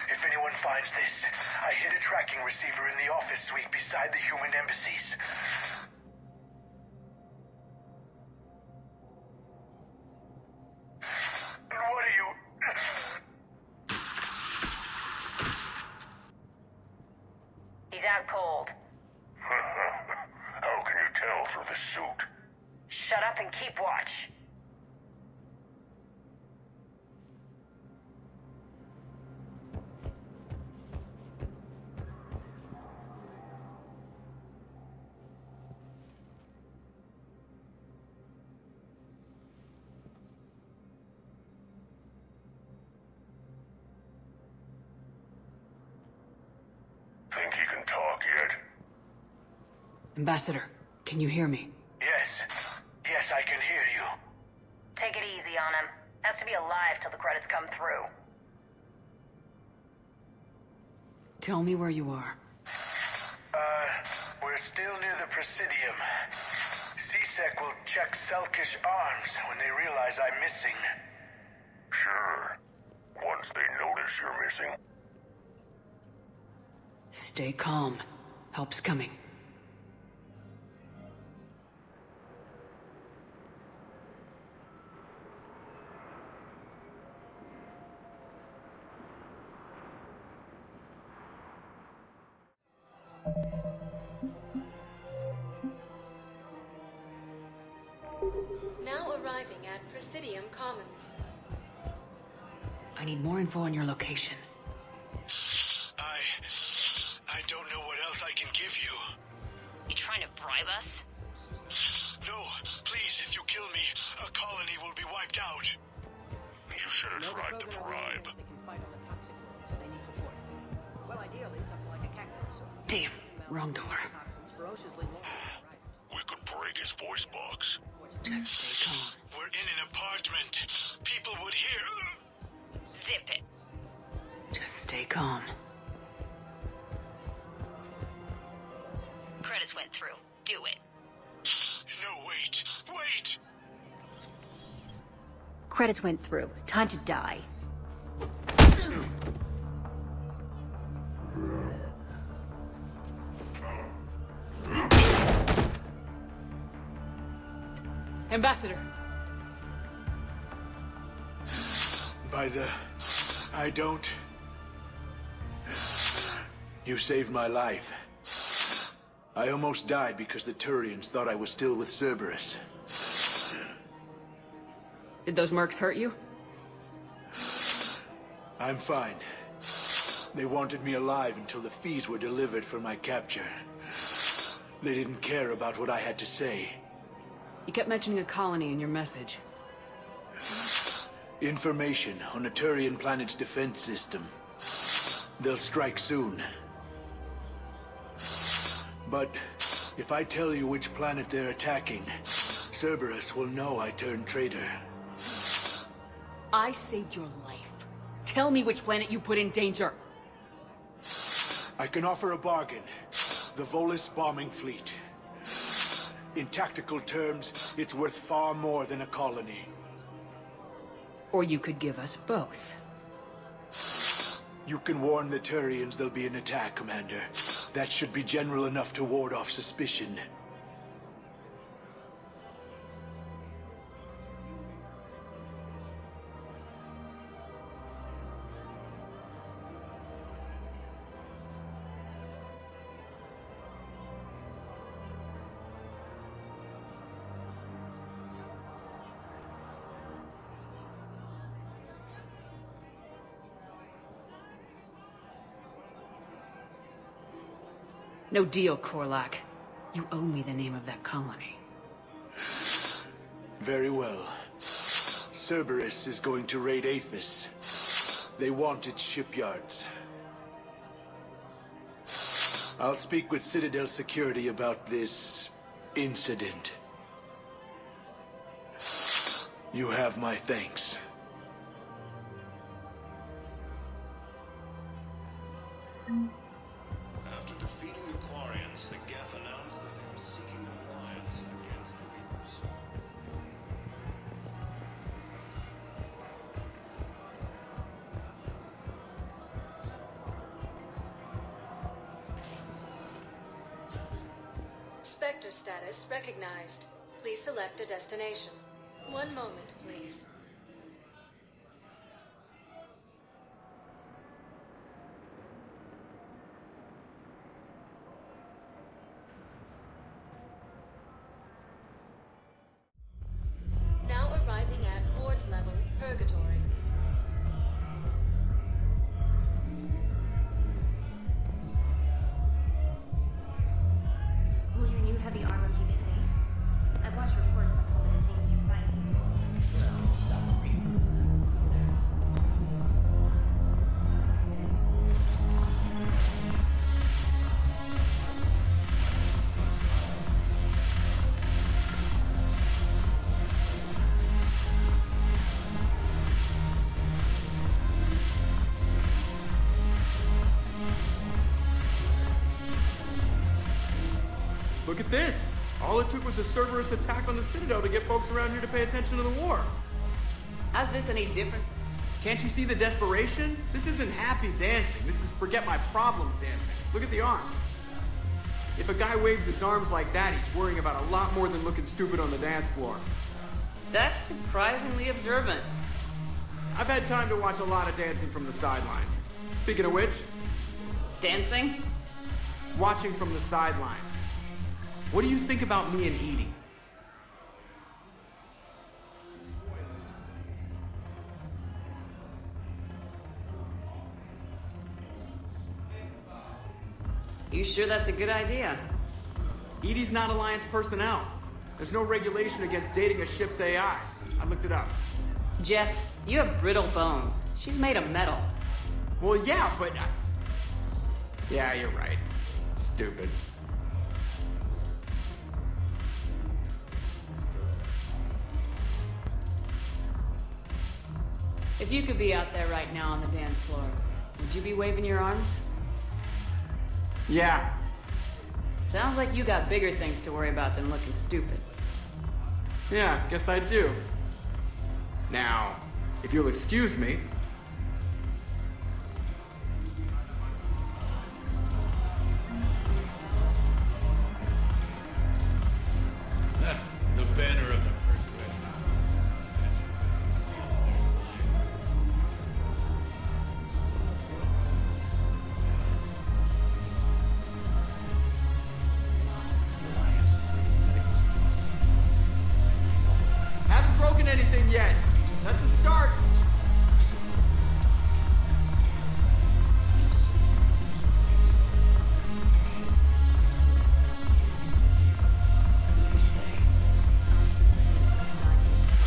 If anyone finds this, I hid a tracking receiver in the office suite beside the human embassies. What are you... He's out cold. How can you tell through the suit? Shut up and keep watch. Think he can talk yet? Ambassador, can you hear me? Yes, I can hear you. Take it easy on him. Has to be alive till the credits come through. Tell me where you are. We're still near the Presidium. CSEC will check Selkish arms when they realize I'm missing. Sure. Once they notice you're missing. Stay calm. Help's coming. Now arriving at Presidium Commons. I need more info on your location. I don't know what else I can give you. You trying to bribe us? No, please, if you kill me, a colony will be wiped out. You should have tried the bribe. Damn, wrong door. We could break his voice box. Just stay calm. We're in an apartment. People would hear. Zip it. Just stay calm. Credits went through. Do it. No, wait. Credits went through. Time to die. Ambassador! I don't... You saved my life. I almost died because the Turians thought I was still with Cerberus. Did those mercs hurt you? I'm fine. They wanted me alive until the fees were delivered for my capture. They didn't care about what I had to say. You kept mentioning a colony in your message. Information on a Turian planet's defense system. They'll strike soon. But if I tell you which planet they're attacking, Cerberus will know I turned traitor. I saved your life. Tell me which planet you put in danger. I can offer a bargain. The Volus bombing fleet. In tactical terms, it's worth far more than a colony. Or you could give us both. You can warn the Turians there'll be an attack, Commander. That should be general enough to ward off suspicion. No deal, Korlak. You owe me the name of that colony. Very well. Cerberus is going to raid Aphis. They want its shipyards. I'll speak with Citadel Security about this incident. You have my thanks. After defeating the Quarians, the Geth announced that they were seeking an alliance against the Reapers. Spectre status recognized. Please select a destination. One moment, please. Now arriving at Board Level Purgatory. Will your new heavy armor keep you safe? I've watched reports on some of the things you fight. Look at this! All it took was a Cerberus attack on the Citadel to get folks around here to pay attention to the war. How's this any different? Can't you see the desperation? This isn't happy dancing. This is forget my problems dancing. Look at the arms. If a guy waves his arms like that, he's worrying about a lot more than looking stupid on the dance floor. That's surprisingly observant. I've had time to watch a lot of dancing from the sidelines. Speaking of which... Dancing? Watching from the sidelines. What do you think about me and Edie? You sure that's a good idea? Edie's not Alliance personnel. There's no regulation against dating a ship's AI. I looked it up. Jeff, you have brittle bones. She's made of metal. Well, yeah, but... Yeah, you're right. Stupid. If you could be out there right now on the dance floor, would you be waving your arms? Yeah. Sounds like you got bigger things to worry about than looking stupid. Yeah, guess I do. Now, if you'll excuse me... The banner of the first wave. Haven't broken anything yet. That's a start.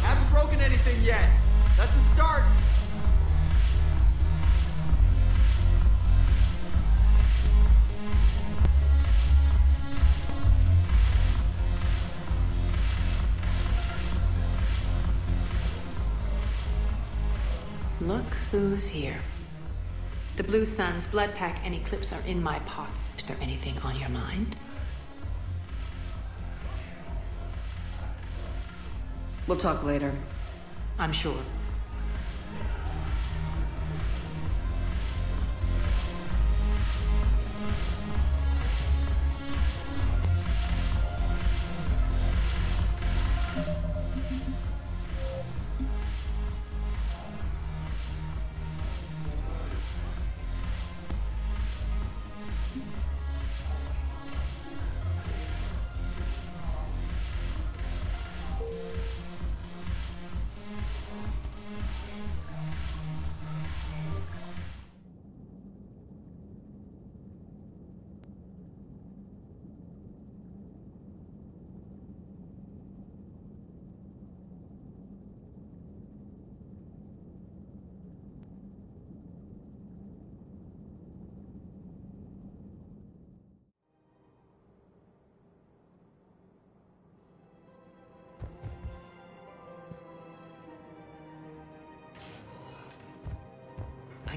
Haven't broken anything yet. That's a start. Look who's here. The Blue Suns, Blood Pack, and Eclipse are in my pocket. Is there anything on your mind? We'll talk later. I'm sure.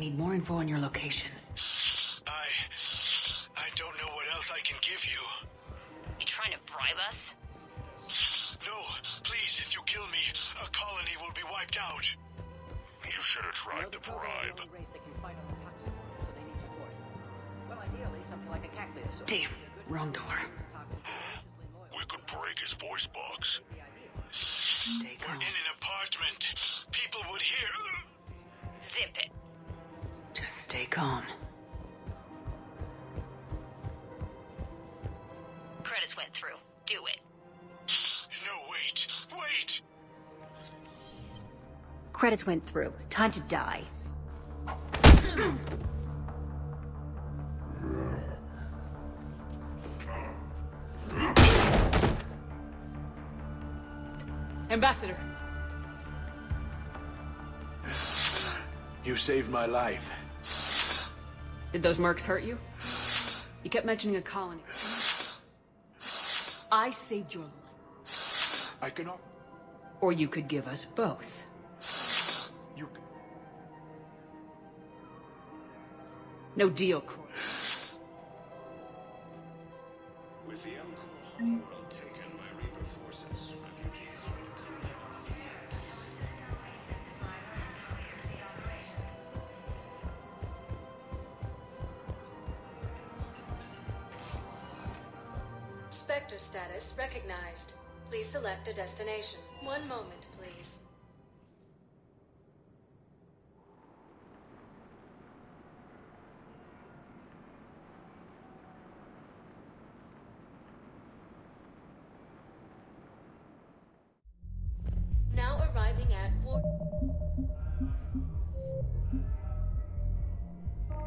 need more info on your location. I don't know what else I can give you. You trying to bribe us? No, please, if you kill me, a colony will be wiped out. You should have tried the bribe. Damn, wrong door. We could break his voice box. Stay calm. We're in an apartment. People would hear. Zip it. Just stay calm. Credits went through. Do it. No, wait. Credits went through. Time to die. Ambassador. You saved my life. Did those mercs hurt you? You kept mentioning a colony. I saved your life. I cannot. Or you could give us both. You. No deal, Corey. With the M-Core world taken by Reaper forces, refugees are declared. Spectre status recognized. Please select a destination. One moment, please. Now arriving at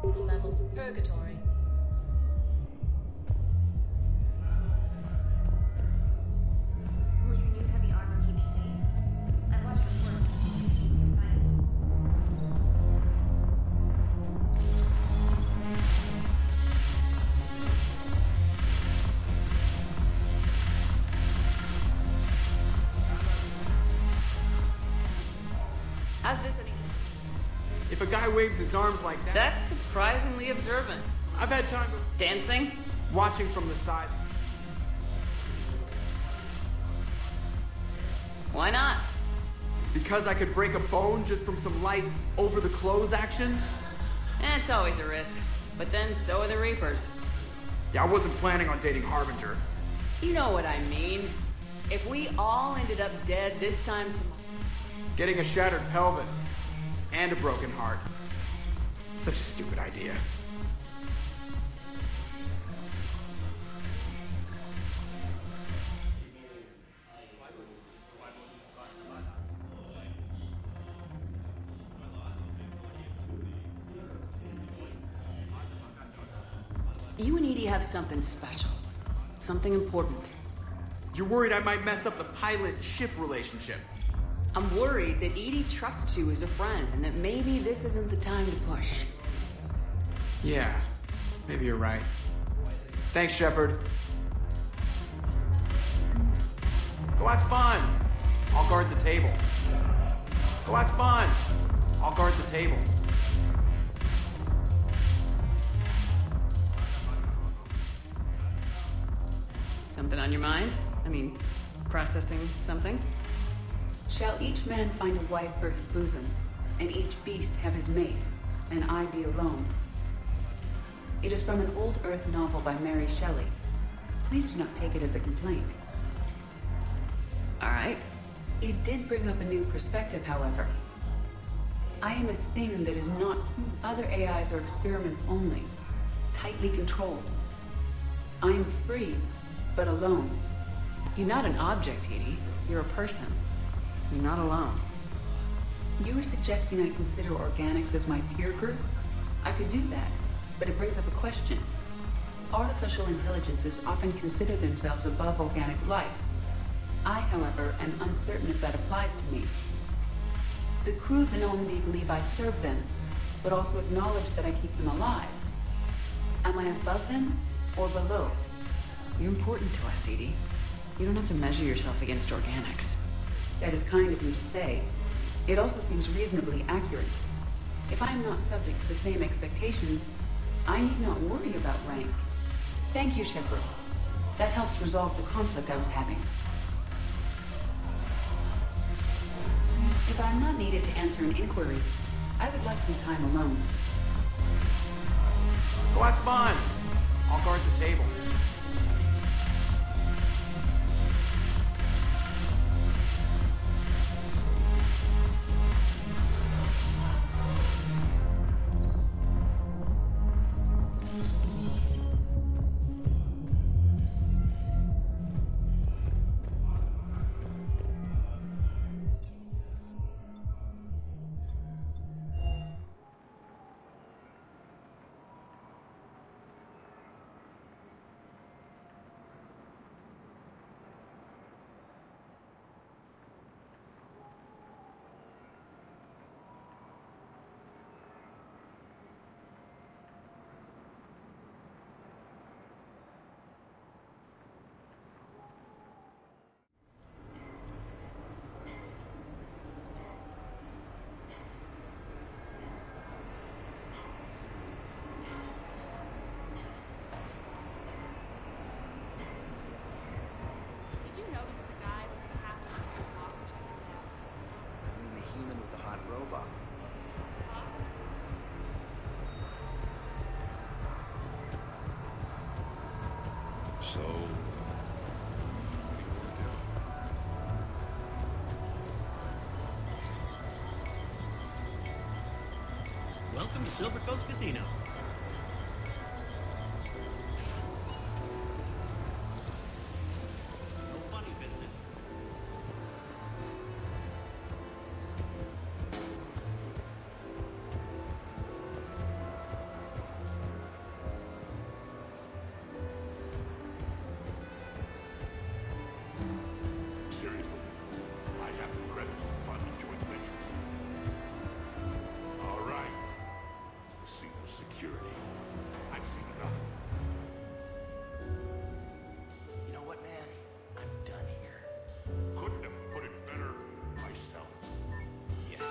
level Purgatory. Will your new heavy armor keep you safe? I've watched reports. How's this any? If a guy waves his arms like that... That's surprisingly observant. I've had time to... Dancing? Watching from the side. Why not? Because I could break a bone just from some light over-the-clothes action? It's always a risk. But then so are the Reapers. Yeah, I wasn't planning on dating Harbinger. You know what I mean. If we all ended up dead this time tomorrow... Getting a shattered pelvis. And a broken heart. Such a stupid idea. You and Edie have something special. Something important. You're worried I might mess up the pilot-ship relationship. I'm worried that Edie trusts you as a friend and that maybe this isn't the time to push. Yeah, maybe you're right. Thanks, Shepard. Go have fun. I'll guard the table. Go have fun. I'll guard the table. Something on your mind? I mean, processing something? Shall each man find a wife for his bosom, and each beast have his mate, and I be alone? It is from an old Earth novel by Mary Shelley. Please do not take it as a complaint. All right. It did bring up a new perspective, however. I am a thing that is not other AIs or experiments only, tightly controlled. I am free, but alone. You're not an object, Edie. You're a person. You're not alone. You are suggesting I consider organics as my peer group? I could do that, but it brings up a question. Artificial intelligences often consider themselves above organic life. I, however, am uncertain if that applies to me. The crew of the Normandy believe I serve them, but also acknowledge that I keep them alive. Am I above them or below? You're important to us, Edie. You don't have to measure yourself against organics. That is kind of you to say. It also seems reasonably accurate. If I am not subject to the same expectations, I need not worry about rank. Thank you, Shepard. That helps resolve the conflict I was having. If I'm not needed to answer an inquiry, I would like some time alone. Go have fun. I'll guard the table. So... Welcome to Silver Coast Casino. No funny business. Seriously, I have the credits to fund the joint venture. All right. Casino security. I've seen enough. You know what, man? I'm done here. Couldn't have put it better myself. Yeah.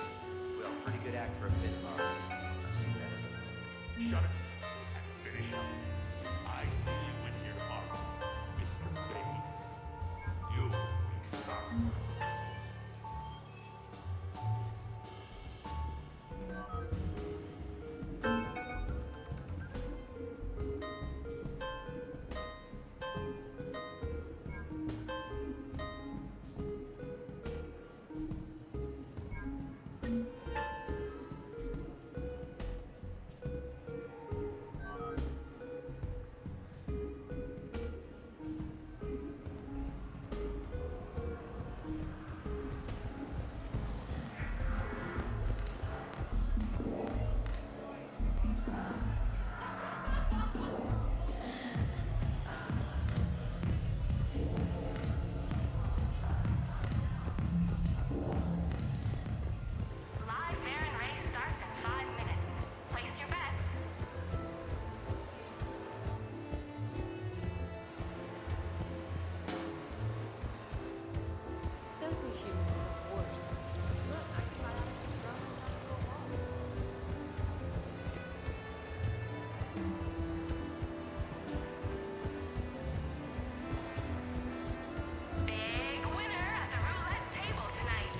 Well, pretty good act for a bit, Bob. I've seen better. Shut it and finish up. I see you in here tomorrow, Mr. Bates. You'll be sorry. Live Baron race starts in 5 minutes. Place your bets. Those new humans are the worst. Look, I can buy out of some drums and down to a wall. Big winner at the roulette table tonight.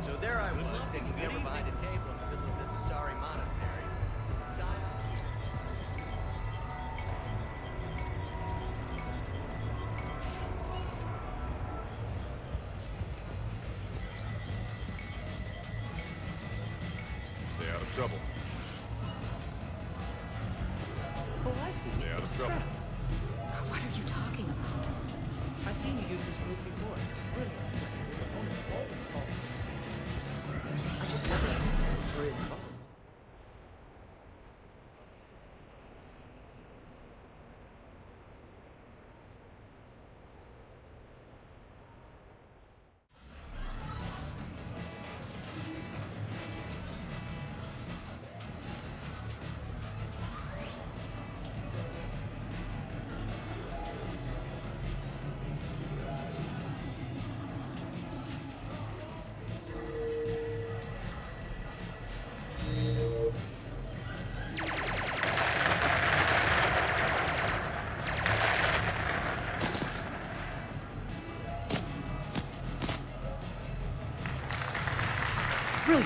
So there I was, taking cover behind a table in the middle of this sorry monastery. Stay out of trouble. Oh, I see. Stay out It's of a trouble. trap. What are you talking about? I've seen you use this move before. Brilliant. Your opponents always call me. I just never understand where it comes.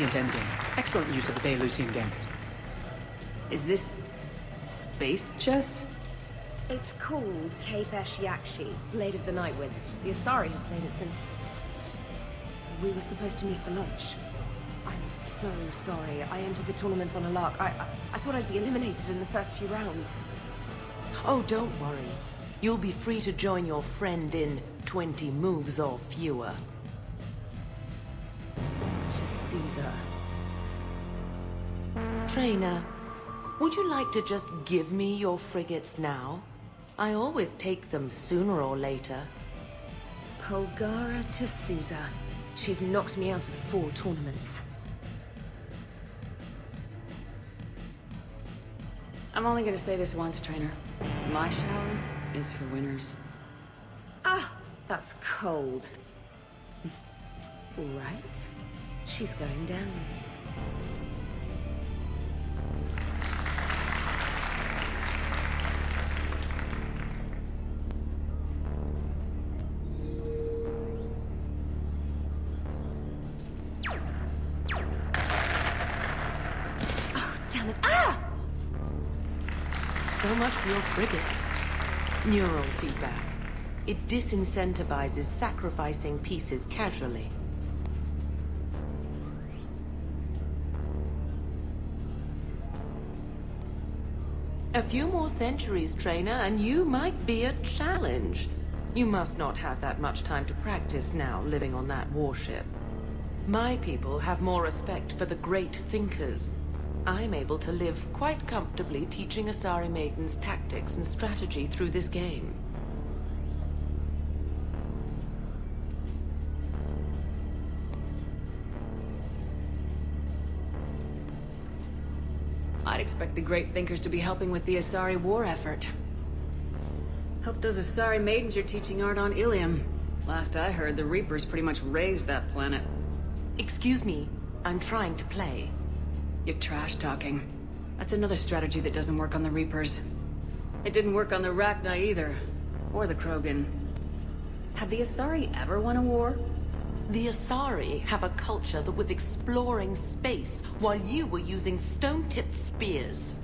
brilliant endgame. Excellent use of the Baylusian gambit. Is this space chess? It's called Kapesh Yakshi, Blade of the Night Winds. The Asari have played it since... we were supposed to meet for lunch. I'm so sorry. I entered the tournament on a lark. I thought I'd be eliminated in the first few rounds. Oh, don't worry. You'll be free to join your friend in 20 moves or fewer. To Caesar. Trainer, would you like to just give me your frigates now? I always take them sooner or later. Polgara to Caesar. She's knocked me out of 4 tournaments. I'm only gonna say this once, trainer. My shower is for winners. Ah, that's cold. All right. She's going down. Oh, damn it. Ah! So much for your frigate. Neural feedback. It disincentivizes sacrificing pieces casually. A few more centuries, trainer, and you might be a challenge. You must not have that much time to practice now, living on that warship. My people have more respect for the great thinkers. I'm able to live quite comfortably teaching Asari maidens tactics and strategy through this game. I'd expect the great thinkers to be helping with the Asari war effort. Hope those Asari maidens you're teaching aren't on Ilium. Last I heard, the Reapers pretty much raised that planet. Excuse me, I'm trying to play. You're trash-talking. That's another strategy that doesn't work on the Reapers. It didn't work on the Rachni either. Or the Krogan. Have the Asari ever won a war? The Asari have a culture that was exploring space while you were using stone-tipped spears.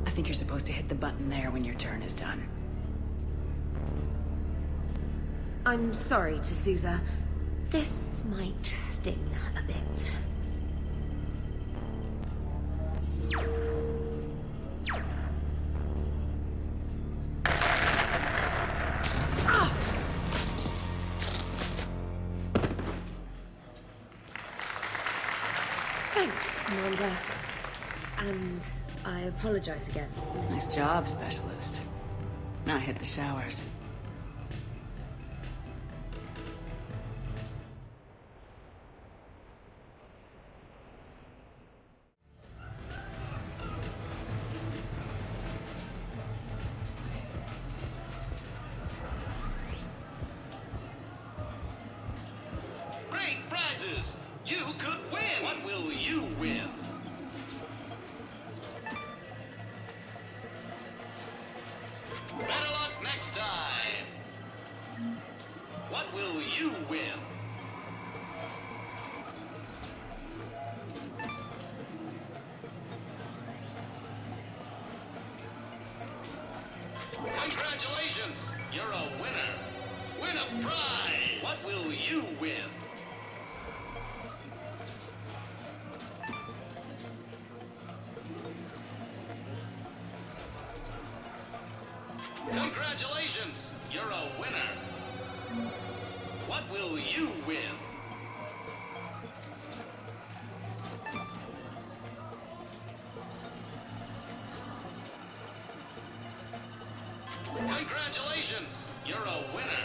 I think you're supposed to hit the button there when your turn is done. I'm sorry, T'Souza. This might sting a bit. Thanks, Commander. And I apologize again. Nice job, Specialist. Now hit the showers. Great prizes! You could win! What will you win? Better luck next time! What will you win? Congratulations! You're a winner! Win a prize! What will you win? Congratulations! You're a winner! What will you win? Congratulations! You're a winner!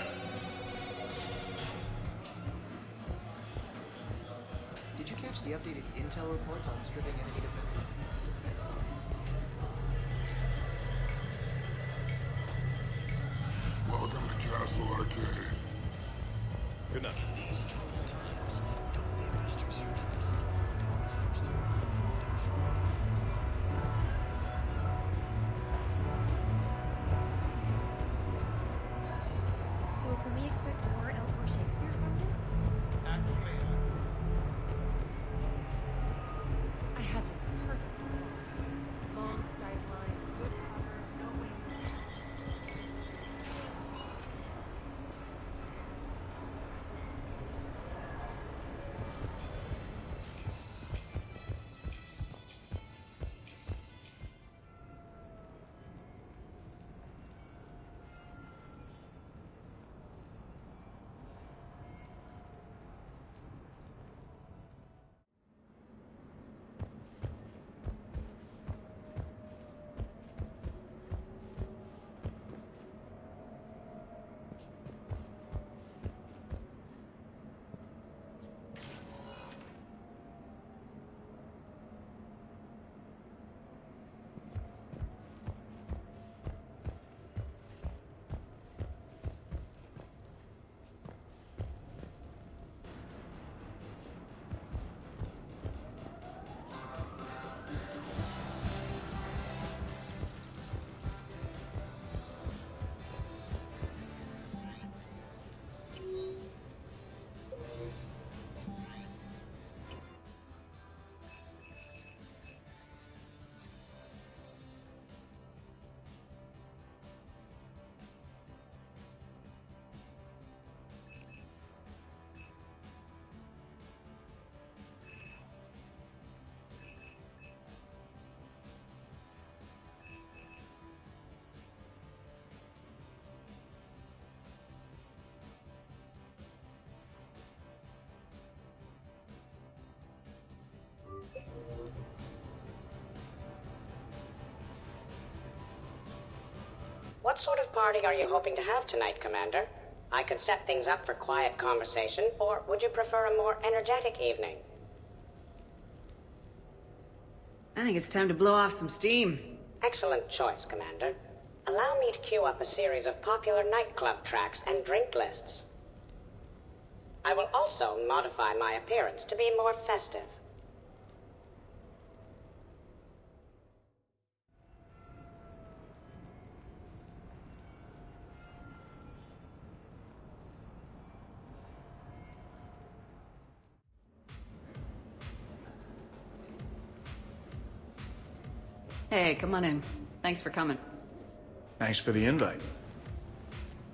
Did you catch the updated intel reports on stripping enemy defenses? Welcome to Castle Arcade. Good night. So can we expect more Shakespeare from you? Actually, What sort of party are you hoping to have tonight, Commander? I could set things up for quiet conversation, or would you prefer a more energetic evening? I think it's time to blow off some steam. Excellent choice, Commander. Allow me to queue up a series of popular nightclub tracks and drink lists. I will also modify my appearance to be more festive. Hey, come on in. Thanks for coming. Thanks for the invite.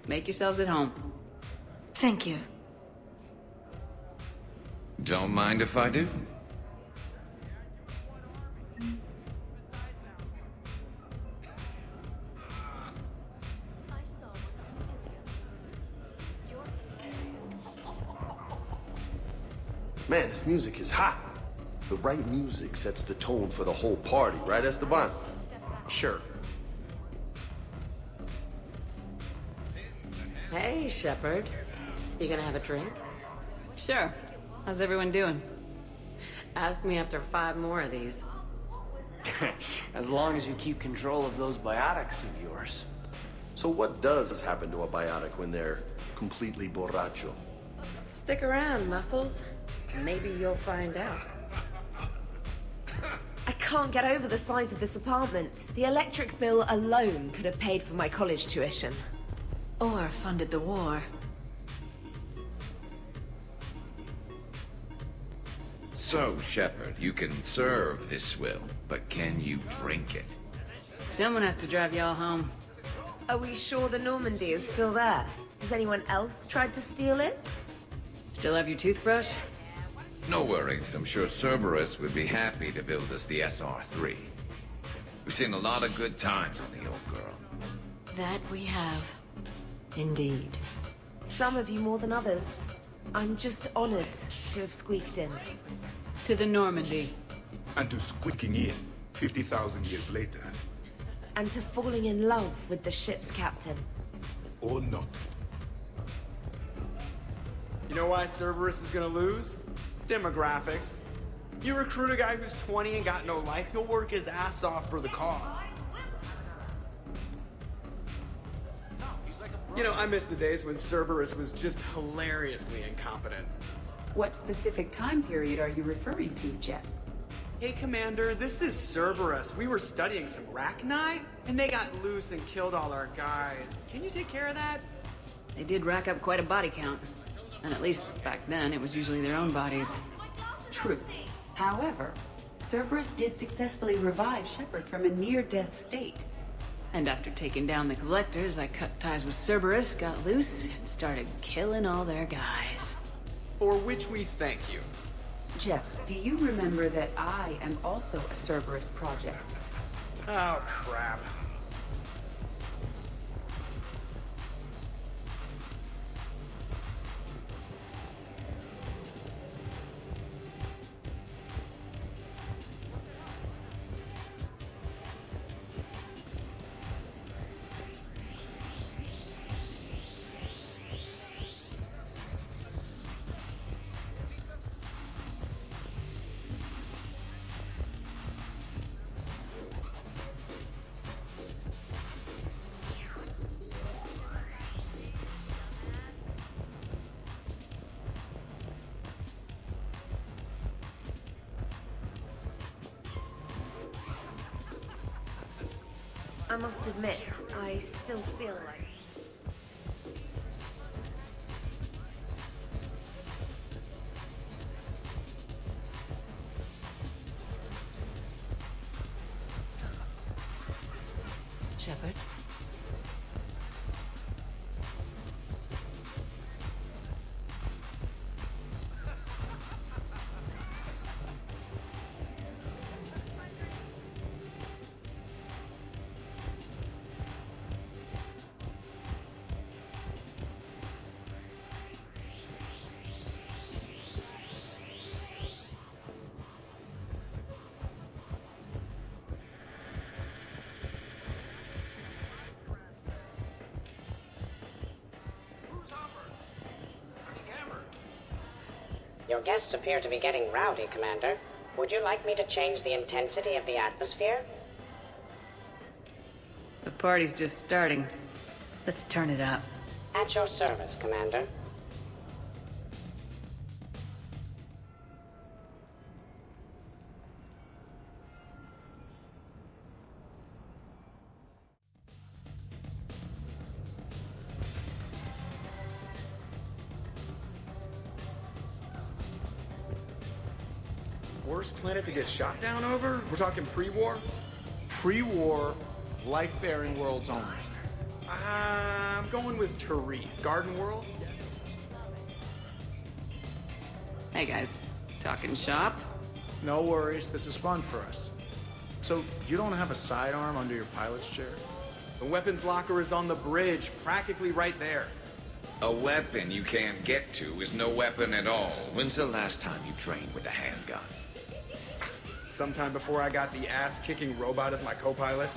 Make yourselves at home. Thank you. Don't mind if I do. Man, this music is hot. The right music sets the tone for the whole party, right, Esteban? Sure. Hey, Shepard. You gonna have a drink? Sure. How's everyone doing? Ask me after 5 more of these. As long as you keep control of those biotics of yours. So what does happen to a biotic when they're completely borracho? Stick around, Muscles. Maybe you'll find out. I can't get over the size of this apartment. The electric bill alone could have paid for my college tuition. Or funded the war. So, Shepard, you can serve this swill, but can you drink it? Someone has to drive y'all home. Are we sure the Normandy is still there? Has anyone else tried to steal it? Still have your toothbrush? No worries. I'm sure Cerberus would be happy to build us the SR3. We've seen a lot of good times on the old girl. That we have. Indeed. Some of you more than others. I'm just honored to have squeaked in. To the Normandy. And to squeaking in 50,000 years later. And to falling in love with the ship's captain. Or not. You know why Cerberus is gonna lose? Demographics. You recruit a guy who's 20 and got no life, he'll work his ass off for the cause. You know, I miss the days when Cerberus was just hilariously incompetent. What specific time period are you referring to, Jet? Hey, Commander, this is Cerberus. We were studying some Rachni, and they got loose and killed all our guys. Can you take care of that? They did rack up quite a body count. And at least back then, it was usually their own bodies. True. However, Cerberus did successfully revive Shepard from a near-death state. And after taking down the collectors, I cut ties with Cerberus, got loose, and started killing all their guys. For which we thank you. Jeff, do you remember that I am also a Cerberus project? Oh, crap. I must admit, I still feel like... Shepard? Your guests appear to be getting rowdy, Commander. Would you like me to change the intensity of the atmosphere? The party's just starting. Let's turn it up. At your service, Commander. Worst planet to get shot down over? We're talking pre-war? Pre-war, life-bearing worlds only. I'm going with Turi. Garden World? Hey guys, talking shop? No worries, this is fun for us. So, you don't have a sidearm under your pilot's chair? The weapons locker is on the bridge, practically right there. A weapon you can't get to is no weapon at all. When's the last time you trained with a handgun? Sometime before I got the ass-kicking robot as my co-pilot.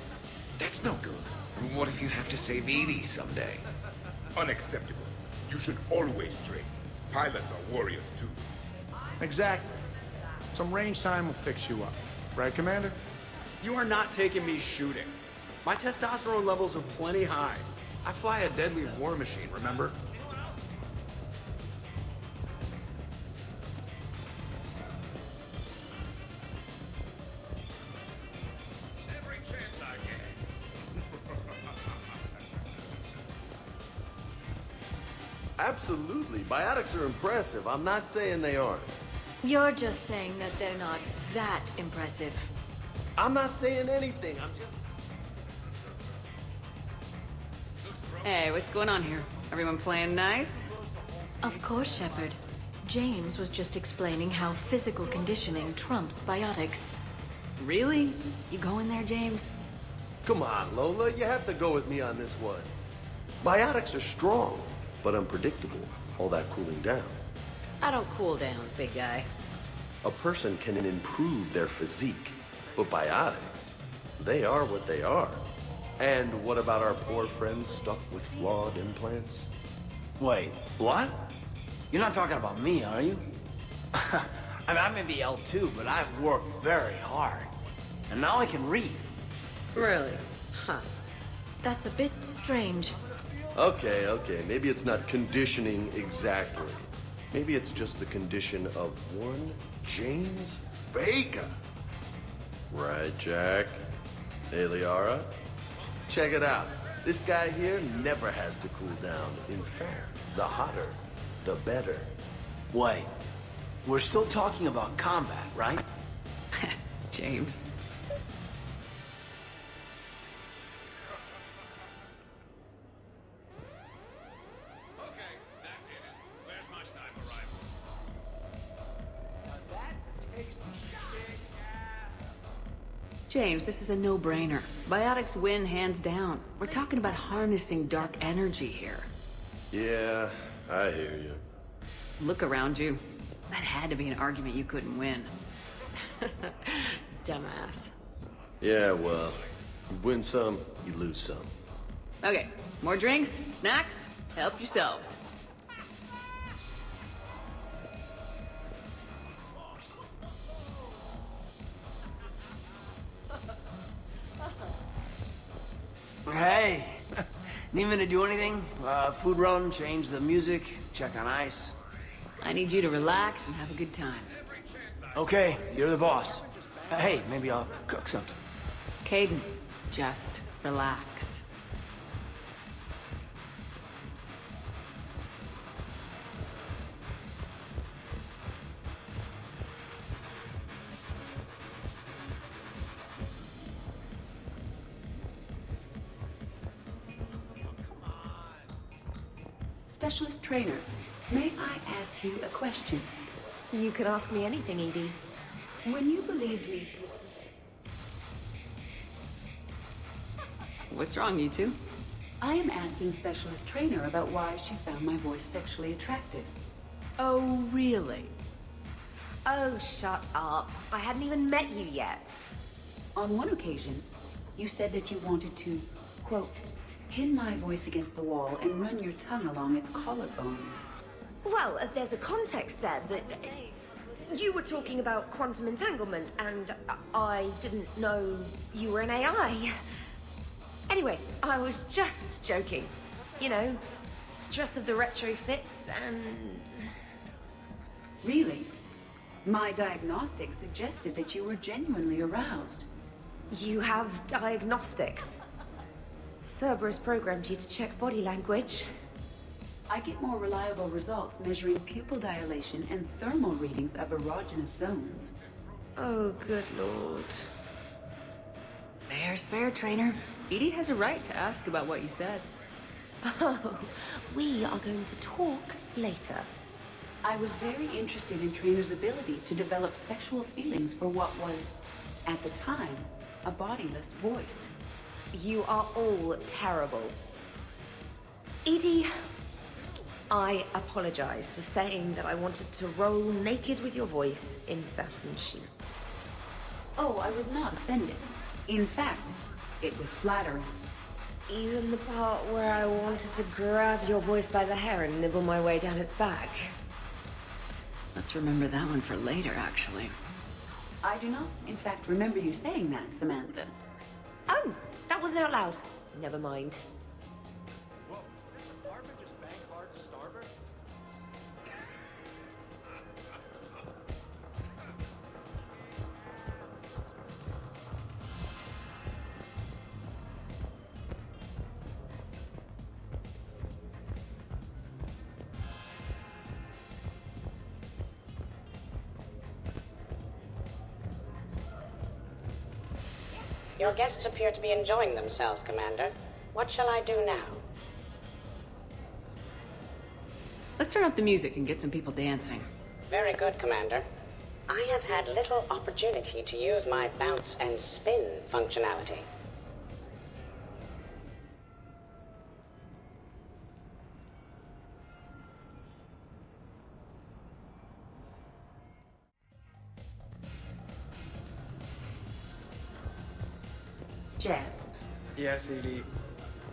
That's no good. What if you have to save Edie someday? Unacceptable. You should always train. Pilots are warriors too. Exactly. Some range time will fix you up. Right, Commander? You are not taking me shooting. My testosterone levels are plenty high. I fly a deadly war machine, remember? Absolutely. Biotics are impressive. I'm not saying they aren't. You're just saying that they're not that impressive. I'm not saying anything. I'm just... Hey, what's going on here? Everyone playing nice? Of course, Shepard. James was just explaining how physical conditioning trumps biotics. Really? You going there, James? Come on, Lola. You have to go with me on this one. Biotics are strong, but unpredictable. All that cooling down. I don't cool down, big guy. A person can improve their physique, but biotics, they are what they are. And what about our poor friends stuck with flawed implants? Wait, what? You're not talking about me, are you? I may be L2, but I've worked very hard. And now I can read. Really? Huh. That's a bit strange. Okay, maybe it's not conditioning exactly. Maybe it's just the condition of one James Vega. Right, Jack? Hey, Liara? Check it out. This guy here never has to cool down. In fact, the hotter, the better. Wait, we're still talking about combat, right? James. James, this is a no-brainer. Biotics win hands down. We're talking about harnessing dark energy here. Yeah, I hear you. Look around you. That had to be an argument you couldn't win. Dumbass. Yeah, well, you win some, you lose some. Okay, more drinks, snacks, help yourselves. Hey, need me to do anything? Food run, change the music, check on ice. I need you to relax and have a good time. Okay, you're the boss. Hey, maybe I'll cook something. Caden, just relax. Specialist trainer, may I ask you a question? You could ask me anything, Edie. When you believed me to listen... What's wrong, you two? I am asking Specialist Trainer about why she found my voice sexually attractive. Oh, really? Oh, shut up. I hadn't even met you yet. On one occasion, you said that you wanted to, quote, pin my voice against the wall and run your tongue along its collarbone. Well, there's a context there that... you were talking about quantum entanglement, and I didn't know you were an AI. Anyway, I was just joking. You know, stress of the retrofits and... Really? My diagnostics suggested that you were genuinely aroused. You have diagnostics. Cerberus programmed you to check body language. I get more reliable results measuring pupil dilation and thermal readings of erogenous zones. Oh, good lord. Fair's fair, trainer. Edie has a right to ask about what you said. Oh, we are going to talk later. I was very interested in Trainer's ability to develop sexual feelings for what was, at the time, a bodiless voice. You are all terrible. Edie, I apologize for saying that I wanted to roll naked with your voice in satin sheets. Oh, I was not offended. In fact, it was flattering. Even the part where I wanted to grab your voice by the hair and nibble my way down its back. Let's remember that one for later, actually. I do not, in fact, remember you saying that, Samantha. Oh, that wasn't out loud. Never mind. Whoa, this apartment just bank hard to starboard? Your guests appear to be enjoying themselves, Commander. What shall I do now? Let's turn up the music and get some people dancing. Very good, Commander. I have had little opportunity to use my bounce and spin functionality. Jeff, Yes, Edie.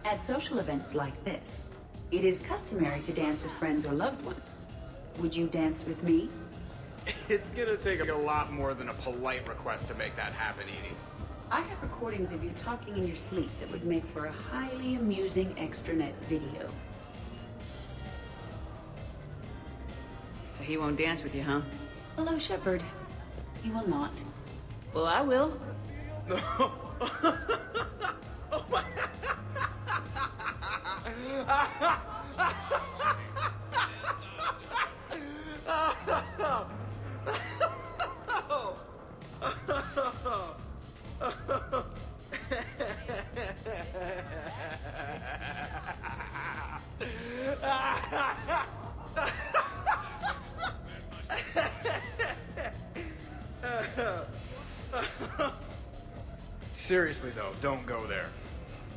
at social events like this, it is customary to dance with friends or loved ones. Would you dance with me? It's gonna take a lot more than a polite request to make that happen, Edie. I have recordings of you talking in your sleep that would make for a highly amusing extranet video. So he won't dance with you, huh? Hello, Shepard. He will not. Well, I will. Seriously, though, don't go there.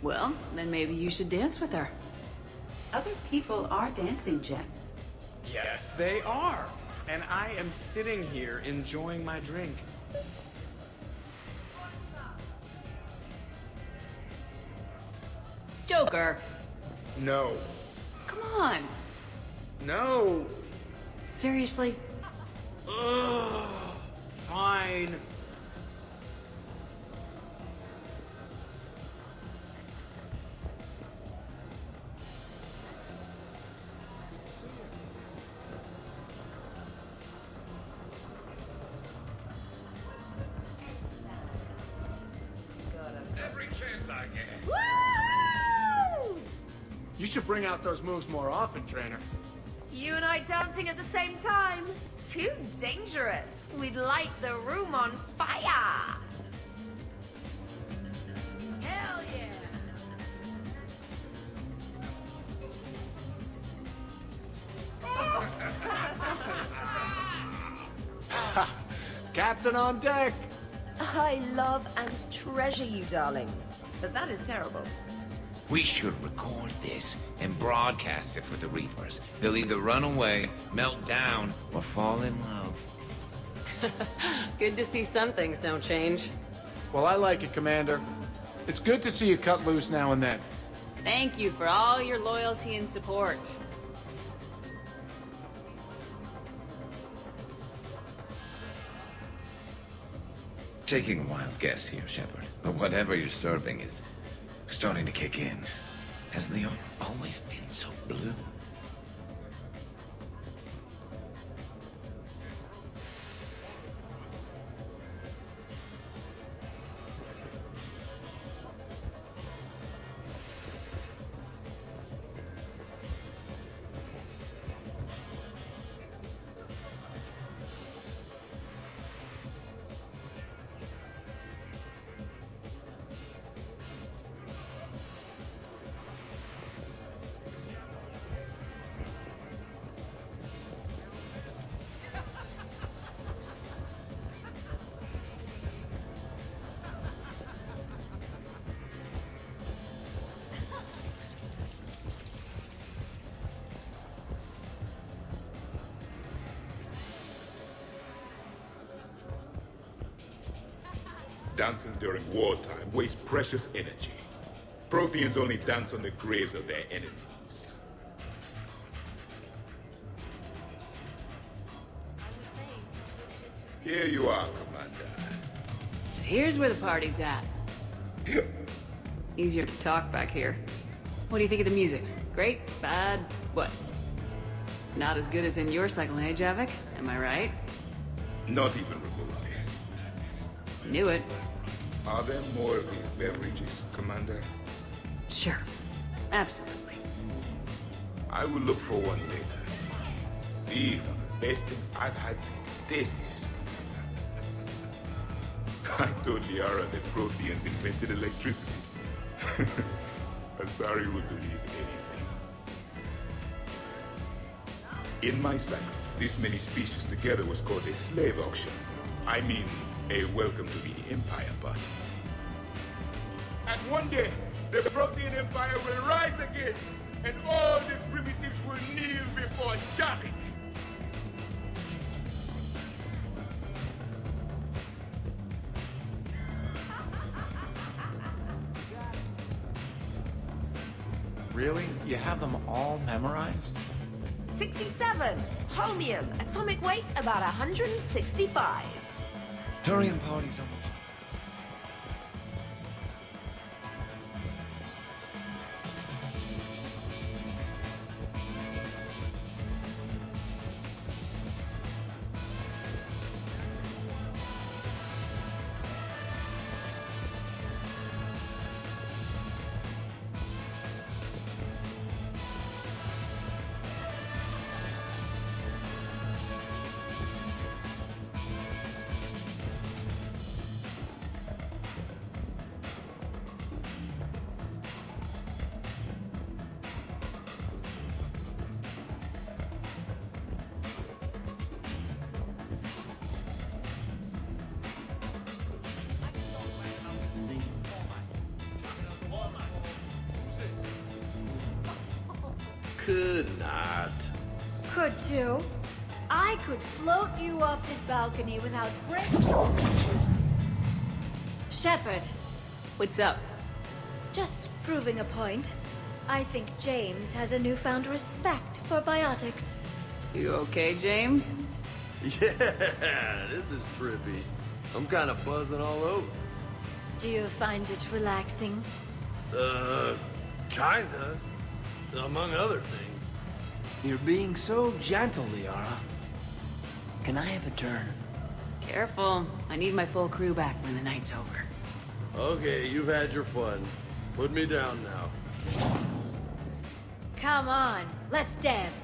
Well, then maybe you should dance with her. Other people are dancing, Jeff. Yes, they are. And I am sitting here enjoying my drink. Joker! No. Come on! No! Seriously? Ugh. Fine. Every chance I get. Woo! You should bring out those moves more often, Trainer. You and I dancing at the same time? Too dangerous. We'd light the room on fire. Hell yeah! Captain on deck! I love and treasure you, darling. But that is terrible. We should record this and broadcast it for the Reapers. They'll either run away, melt down, or fall in love. Good to see some things don't change. Well, I like it, Commander. It's good to see you cut loose now and then. Thank you for all your loyalty and support. taking a wild guess here, Shepard, but whatever you're serving is starting to kick in. Has Leon always been so blue? Dancing during wartime wastes precious energy. Protheans only dance on the graves of their enemies. Here you are, Commander. So here's where the party's at. Easier to talk back here. What do you think of the music? Great? Bad? What? Not as good as in your cycle, hey, Javik? Am I right? Not even remotely. Knew it. Are there more of these beverages, Commander? Sure. Absolutely. I will look for one later. These are the best things I've had since Stasis. I told Liara that Protheans invented electricity. Asari would believe anything. In my cycle, this many species together was called a slave auction. I mean, a welcome to the Empire party. And one day, the Prothean Empire will rise again, and all the primitives will kneel before Javik. Really? You have them all memorized? 67. Holmium. Atomic weight about 165. Turian parties almost. Could not. Could too. I could float you off this balcony without breaking. Shepard. What's up? Just proving a point. I think James has a newfound respect for biotics. You okay, James? Yeah, this is trippy. I'm kind of buzzing all over. Do you find it relaxing? Kinda. Among other things. You're being so gentle, Liara. Can I have a turn? Careful. I need my full crew back when the night's over. Okay, you've had your fun. Put me down now. Come on, let's dance.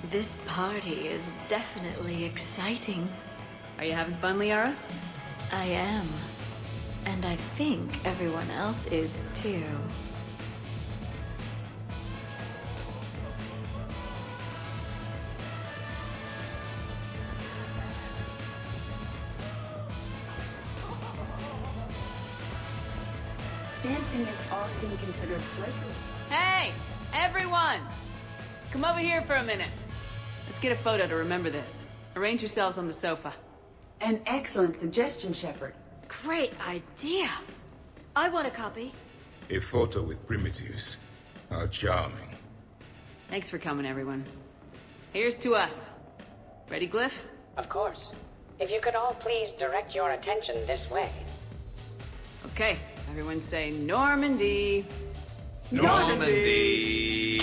This party is definitely exciting. Are you having fun, Liara? I am. And I think everyone else is too. Dancing is often considered pleasure. Hey, everyone! Come over here for a minute. Let's get a photo to remember this. Arrange yourselves on the sofa. An excellent suggestion, Shepard. Great idea. I want a copy. A photo with primitives. How charming. Thanks for coming, everyone. Here's to us. Ready, Glyph? Of course. If you could all please direct your attention this way. Okay, everyone say Normandy. Normandy!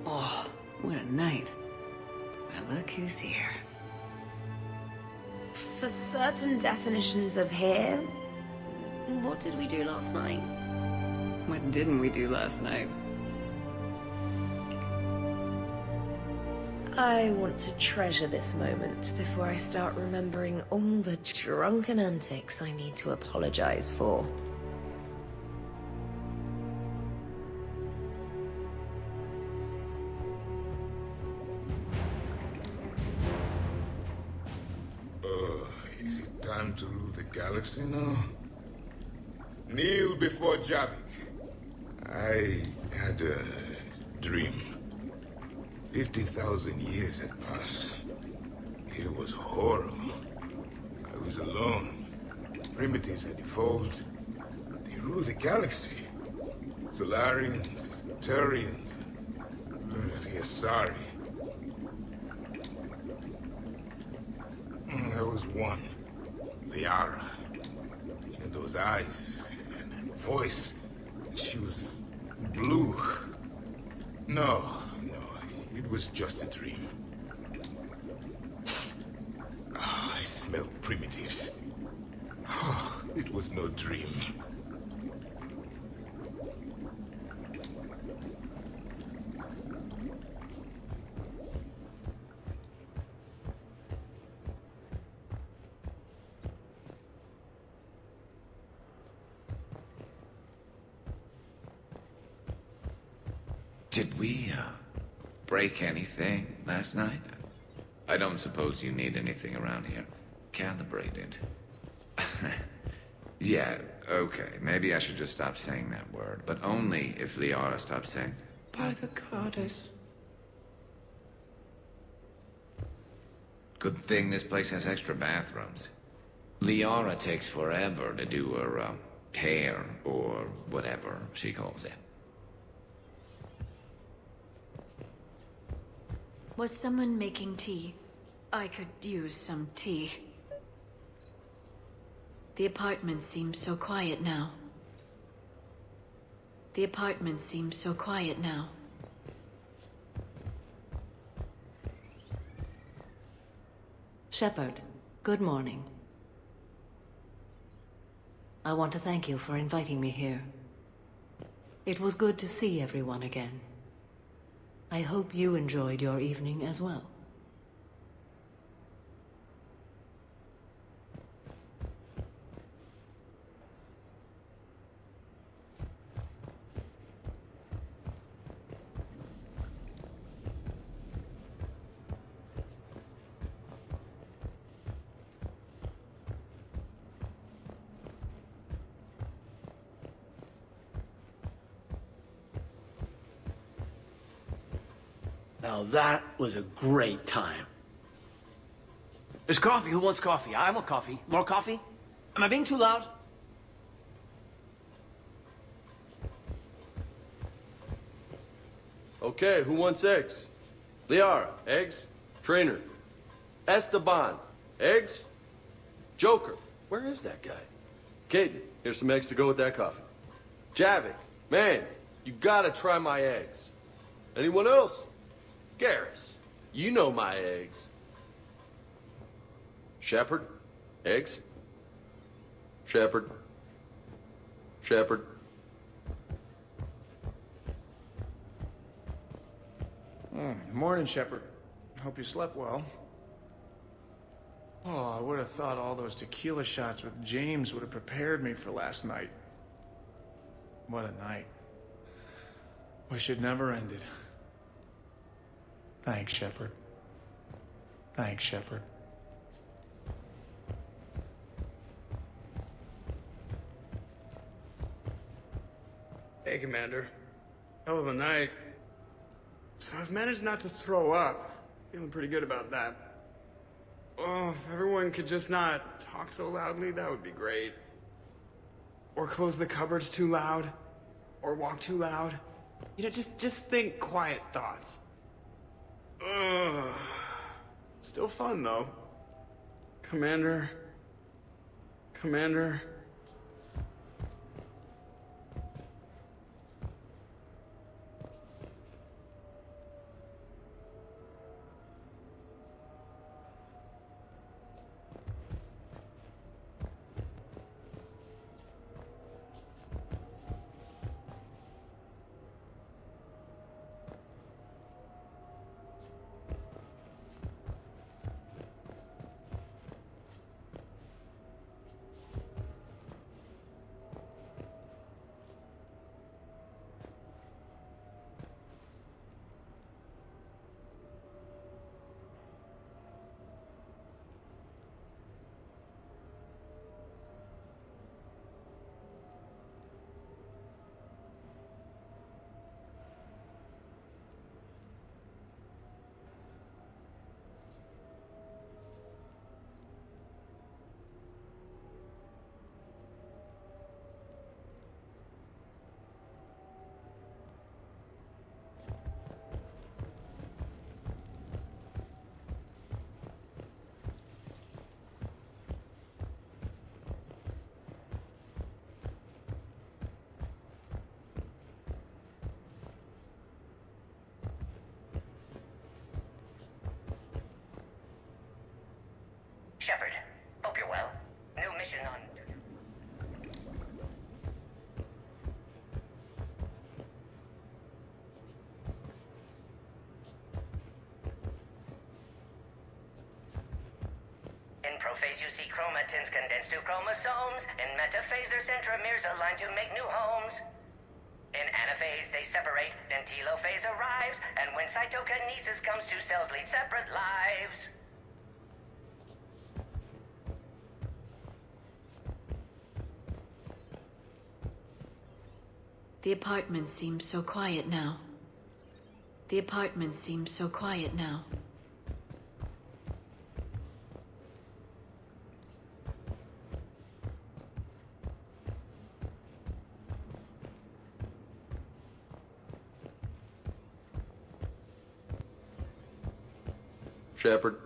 Oh, what a night. Well, look who's here. For certain definitions of here, what did we do last night? What didn't we do last night? I want to treasure this moment before I start remembering all the drunken antics I need to apologize for. Is it time to rule the galaxy now? Kneel before Javik. I had a dream. 50,000 years had passed. It was horrible. I was alone. Primitives had evolved. They ruled the galaxy. Solarians, Turians, the Asari. There was one, Liara. She had those eyes and that voice. She was blue. No, it was just a dream. Oh, I smelled primitives. Oh, it was no dream. Did we, break anything last night? I don't suppose you need anything around here. Calibrated. Yeah, okay. Maybe I should just stop saying that word. But only if Liara stops saying, by the goddess. Good thing this place has extra bathrooms. Liara takes forever to do her, hair, or whatever she calls it. Was someone making tea? I could use some tea. The apartment seems so quiet now. The apartment seems so quiet now. Shepard, good morning. I want to thank you for inviting me here. It was good to see everyone again. I hope you enjoyed your evening as well. Now that was a great time. There's coffee. Who wants coffee? I want coffee. More coffee? Am I being too loud? Okay, who wants eggs? Liara, eggs. Trainer. Esteban, eggs. Joker, where is that guy? Caden, here's some eggs to go with that coffee. Javik, man, you gotta try my eggs. Anyone else? Garrus, you know my eggs. Shepard, eggs. Shepard. Shepard. Morning, Shepard. Hope you slept well. Oh, I would have thought all those tequila shots with James would have prepared me for last night. What a night. Wish it never ended. Thanks, Shepard. Thanks, Shepard. Hey, Commander. Hell of a night. So I've managed not to throw up. Feeling pretty good about that. Oh, if everyone could just not talk so loudly, that would be great. Or close the cupboards too loud. Or walk too loud. You know, just think quiet thoughts. Ugh. Still fun, though. Commander. Commander. Shepard, hope you're well. New mission on... In prophase you see chromatins condensed to chromosomes. In metaphase their centromeres align to make new homes. In anaphase they separate, then telophase arrives, and when cytokinesis comes, two cells lead separate lives. The apartment seems so quiet now. The apartment seems so quiet now. Shepard.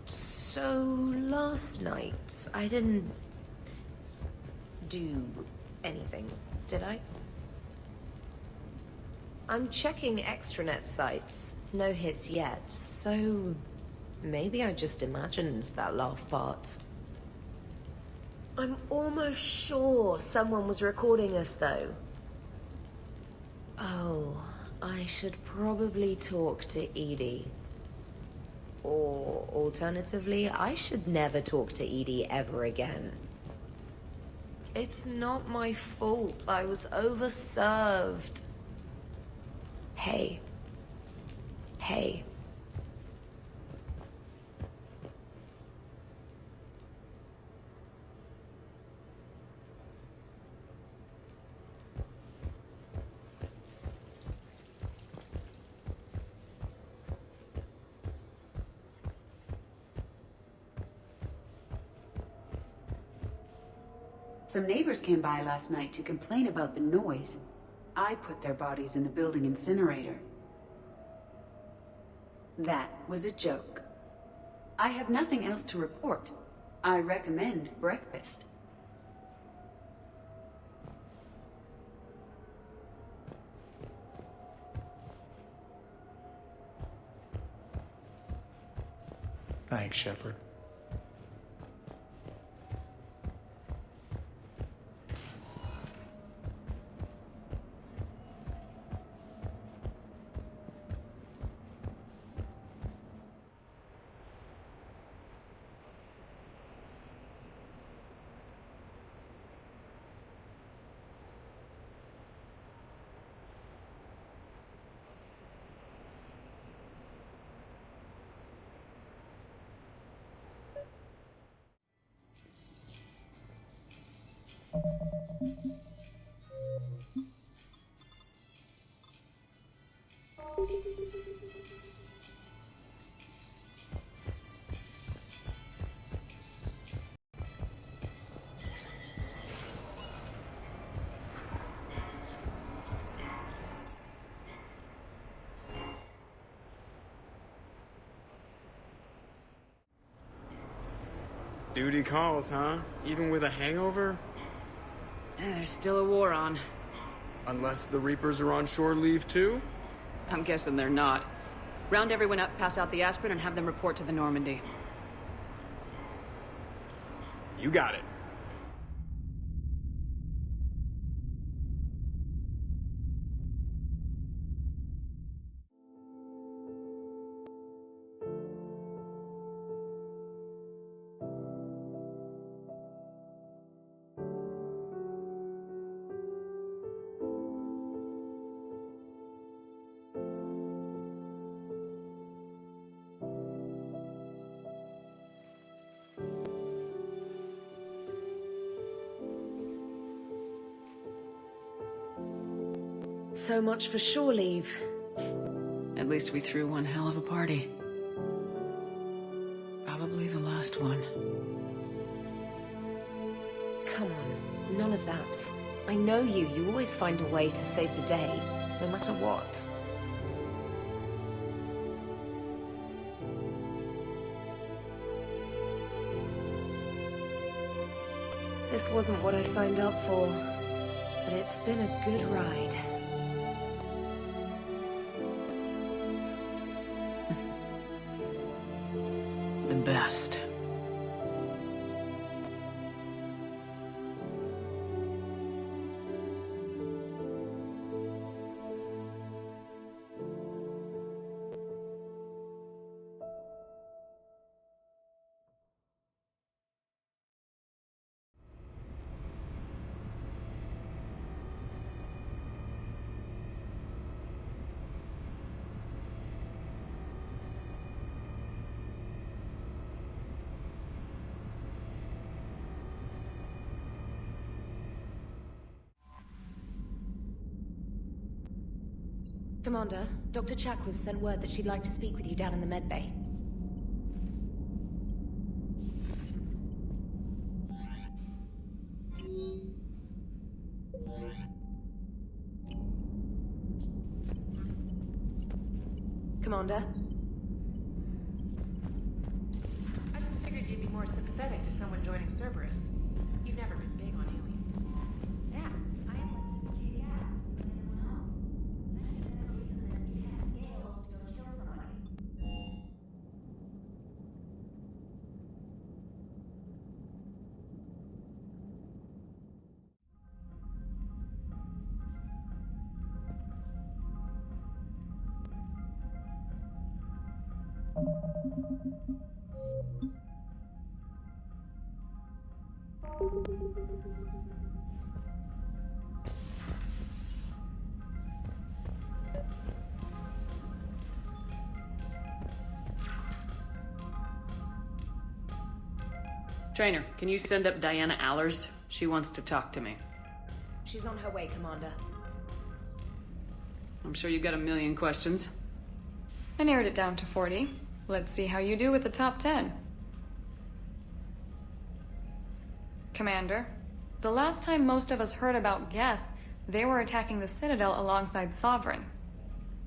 So, last night, I didn't do anything, did I? I'm checking extranet sites. No hits yet, so maybe I just imagined that last part. I'm almost sure someone was recording us, though. Oh, I should probably talk to Edie. Or, alternatively, I should never talk to Edie ever again. It's not my fault. I was overserved. Hey. Hey. Some neighbors came by last night to complain about the noise. I put their bodies in the building incinerator. That was a joke. I have nothing else to report. I recommend breakfast. Thanks, Shepard. Duty calls, huh? Even with a hangover? There's still a war on. Unless the Reapers are on shore leave too? I'm guessing they're not. Round everyone up, pass out the aspirin, and have them report to the Normandy. You got it. So much for shore leave. At least we threw one hell of a party. Probably the last one. Come on, none of that. I know you. You always find a way to save the day, no matter what. This wasn't what I signed up for, but it's been a good ride. The best. Commander, Dr. Chakwas sent word that she'd like to speak with you down in the med bay. Commander? I just figured you'd be more sympathetic to someone joining Cerberus. You've never been big on aliens. Yeah, I am. Trainer, can you send up Diana Allers? She wants to talk to me. She's on her way, Commander. I'm sure you've got a million questions. I narrowed it down to 40. Let's see how you do with the top 10. Commander, the last time most of us heard about Geth, they were attacking the Citadel alongside Sovereign.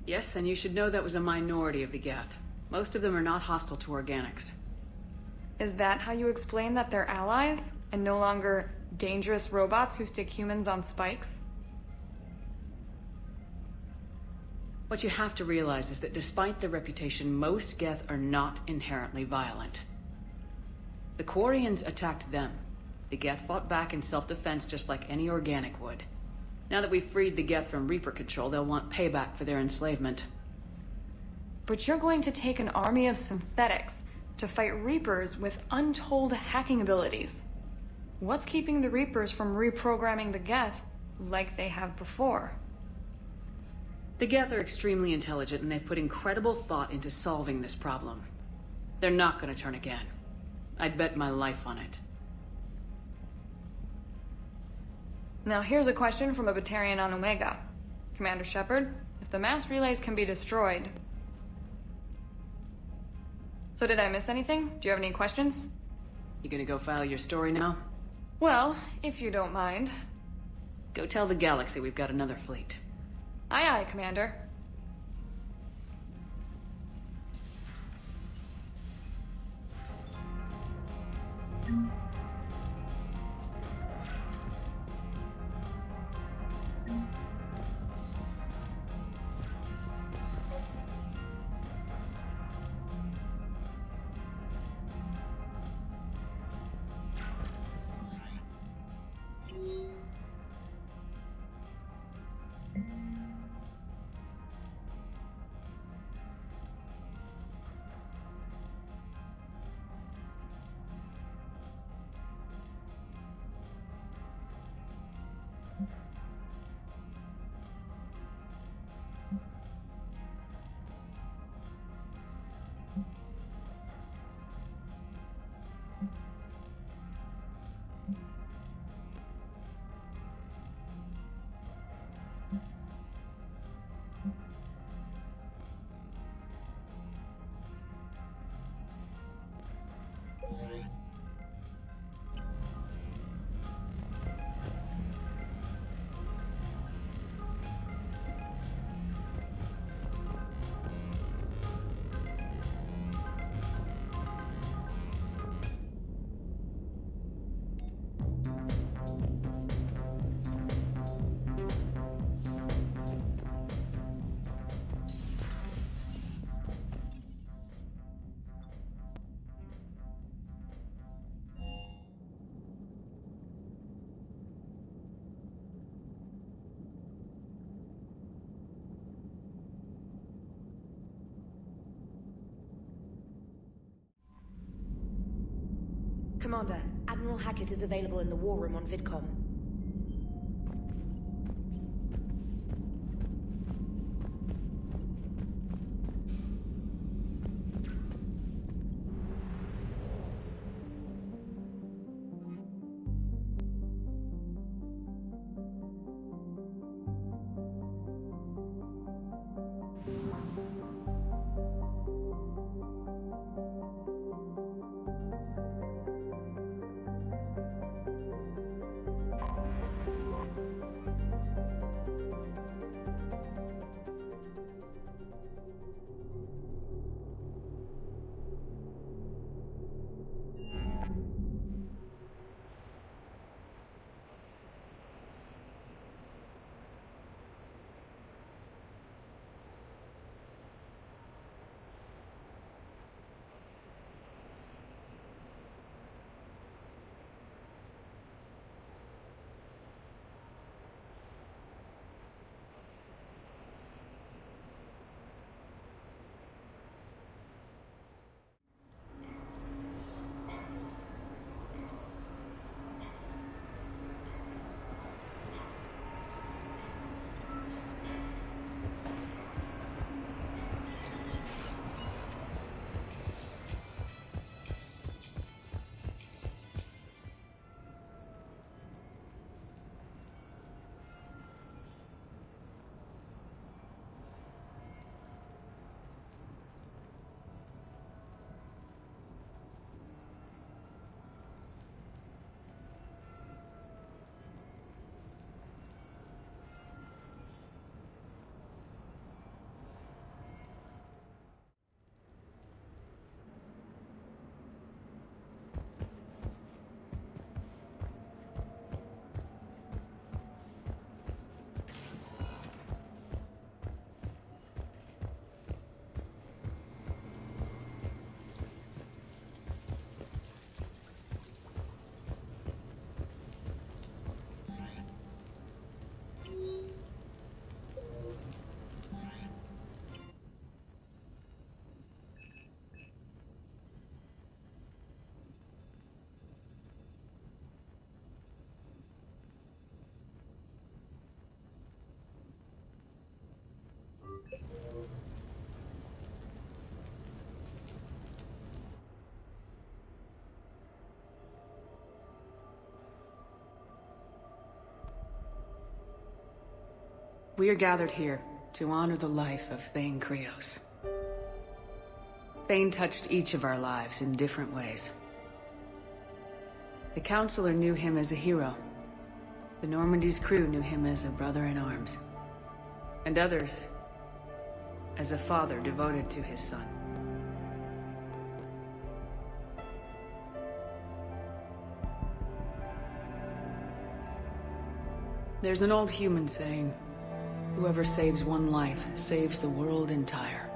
Yes, and you should know that was a minority of the Geth. Most of them are not hostile to organics. Is that how you explain that they're allies, and no longer dangerous robots who stick humans on spikes? What you have to realize is that despite their reputation, most Geth are not inherently violent. The Quarians attacked them. The Geth fought back in self-defense just like any organic would. Now that we've freed the Geth from Reaper control, they'll want payback for their enslavement. But you're going to take an army of synthetics to fight Reapers with untold hacking abilities. What's keeping the Reapers from reprogramming the Geth like they have before? The Geth are extremely intelligent, and they've put incredible thought into solving this problem. They're not going to turn again. I'd bet my life on it. Now here's a question from a Batarian on Omega. Commander Shepard, if the mass relays can be destroyed... So did I miss anything? Do you have any questions? You gonna go file your story now? Well, if you don't mind. Go tell the galaxy we've got another fleet. Aye aye, Commander. Commander, Admiral Hackett is available in the war room on VidCom. We are gathered here to honor the life of Thane Krios. Thane touched each of our lives in different ways. The Counselor knew him as a hero. The Normandy's crew knew him as a brother in arms. And others as a father devoted to his son. There's an old human saying, whoever saves one life saves the world entire.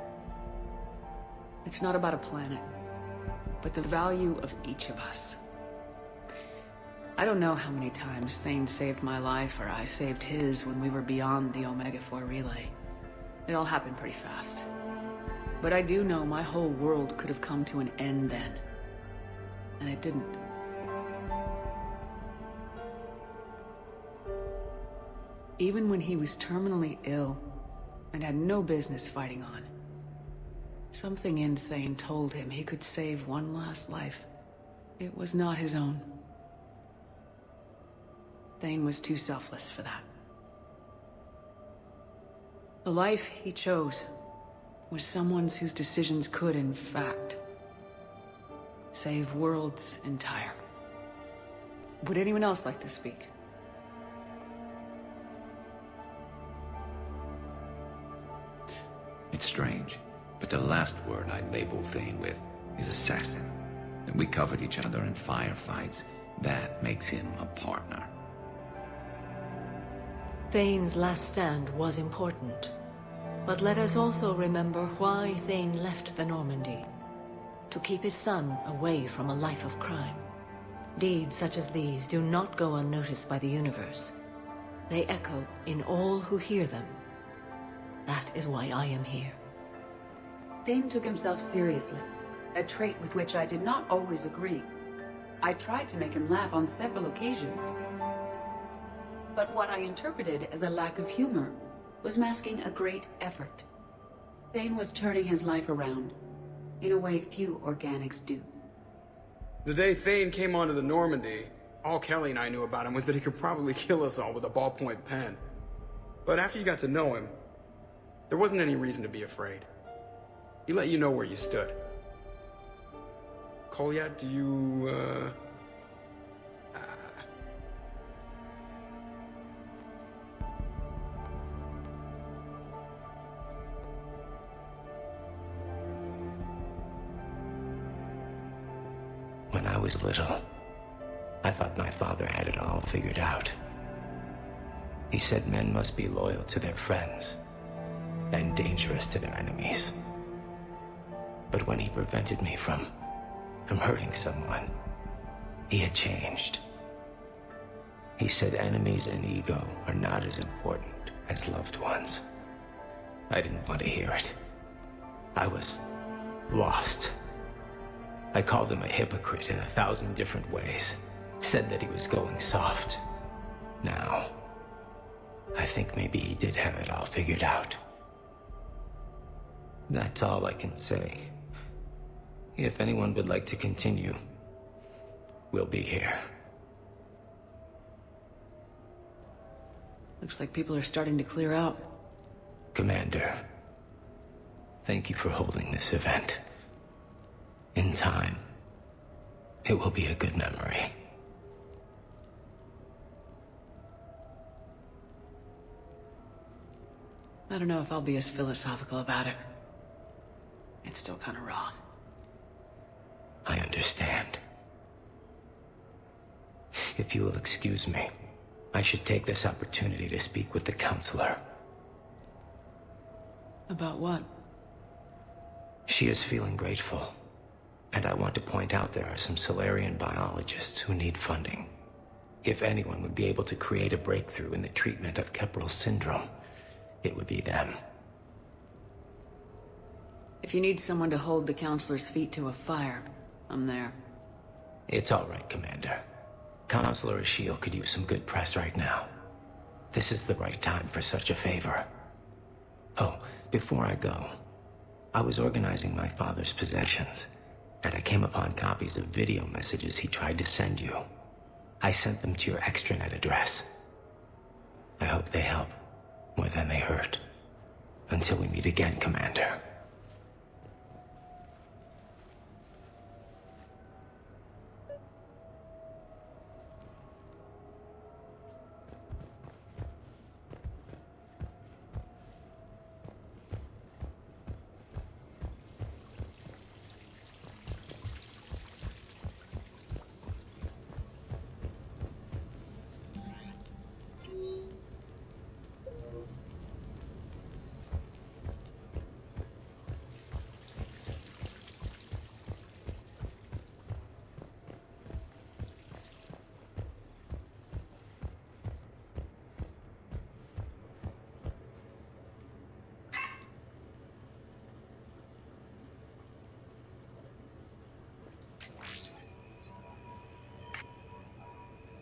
It's not about a planet, but the value of each of us. I don't know how many times Thane saved my life or I saved his when we were beyond the Omega-4 relay. It all happened pretty fast. But I do know my whole world could have come to an end then. And it didn't. Even when he was terminally ill and had no business fighting on, something in Thane told him he could save one last life. It was not his own. Thane was too selfless for that. The life he chose was someone's whose decisions could, in fact, save worlds entire. Would anyone else like to speak? It's strange, but the last word I'd label Thane with is assassin. And we covered each other in firefights. That makes him a partner. Thane's last stand was important. But let us also remember why Thane left the Normandy. To keep his son away from a life of crime. Deeds such as these do not go unnoticed by the universe. They echo in all who hear them. That is why I am here. Thane took himself seriously, a trait with which I did not always agree. I tried to make him laugh on several occasions. But what I interpreted as a lack of humor was masking a great effort. Thane was turning his life around, in a way few organics do. The day Thane came onto the Normandy, all Kelly and I knew about him was that he could probably kill us all with a ballpoint pen. But after you got to know him, there wasn't any reason to be afraid. He let you know where you stood. Kolyat, do you, When I was little, I thought my father had it all figured out. He said men must be loyal to their friends and dangerous to their enemies. But when he prevented me from hurting someone, he had changed. He said enemies and ego are not as important as loved ones. I didn't want to hear it. I was lost. I called him a hypocrite in 1,000 different ways. Said that he was going soft. Now, I think maybe he did have it all figured out. That's all I can say. If anyone would like to continue, we'll be here. Looks like people are starting to clear out. Commander, thank you for holding this event. In time, it will be a good memory. I don't know if I'll be as philosophical about it. It's still kind of raw. I understand. If you will excuse me, I should take this opportunity to speak with the Counselor. About what? She is feeling grateful. And I want to point out there are some Solarian biologists who need funding. If anyone would be able to create a breakthrough in the treatment of Kepral syndrome, it would be them. If you need someone to hold the Counselor's feet to a fire, I'm there. It's all right, Commander. Counselor Ashil could use some good press right now. This is the right time for such a favor. Oh, before I go, I was organizing my father's possessions, and I came upon copies of video messages he tried to send you. I sent them to your extranet address. I hope they help, more than they hurt. Until we meet again, Commander.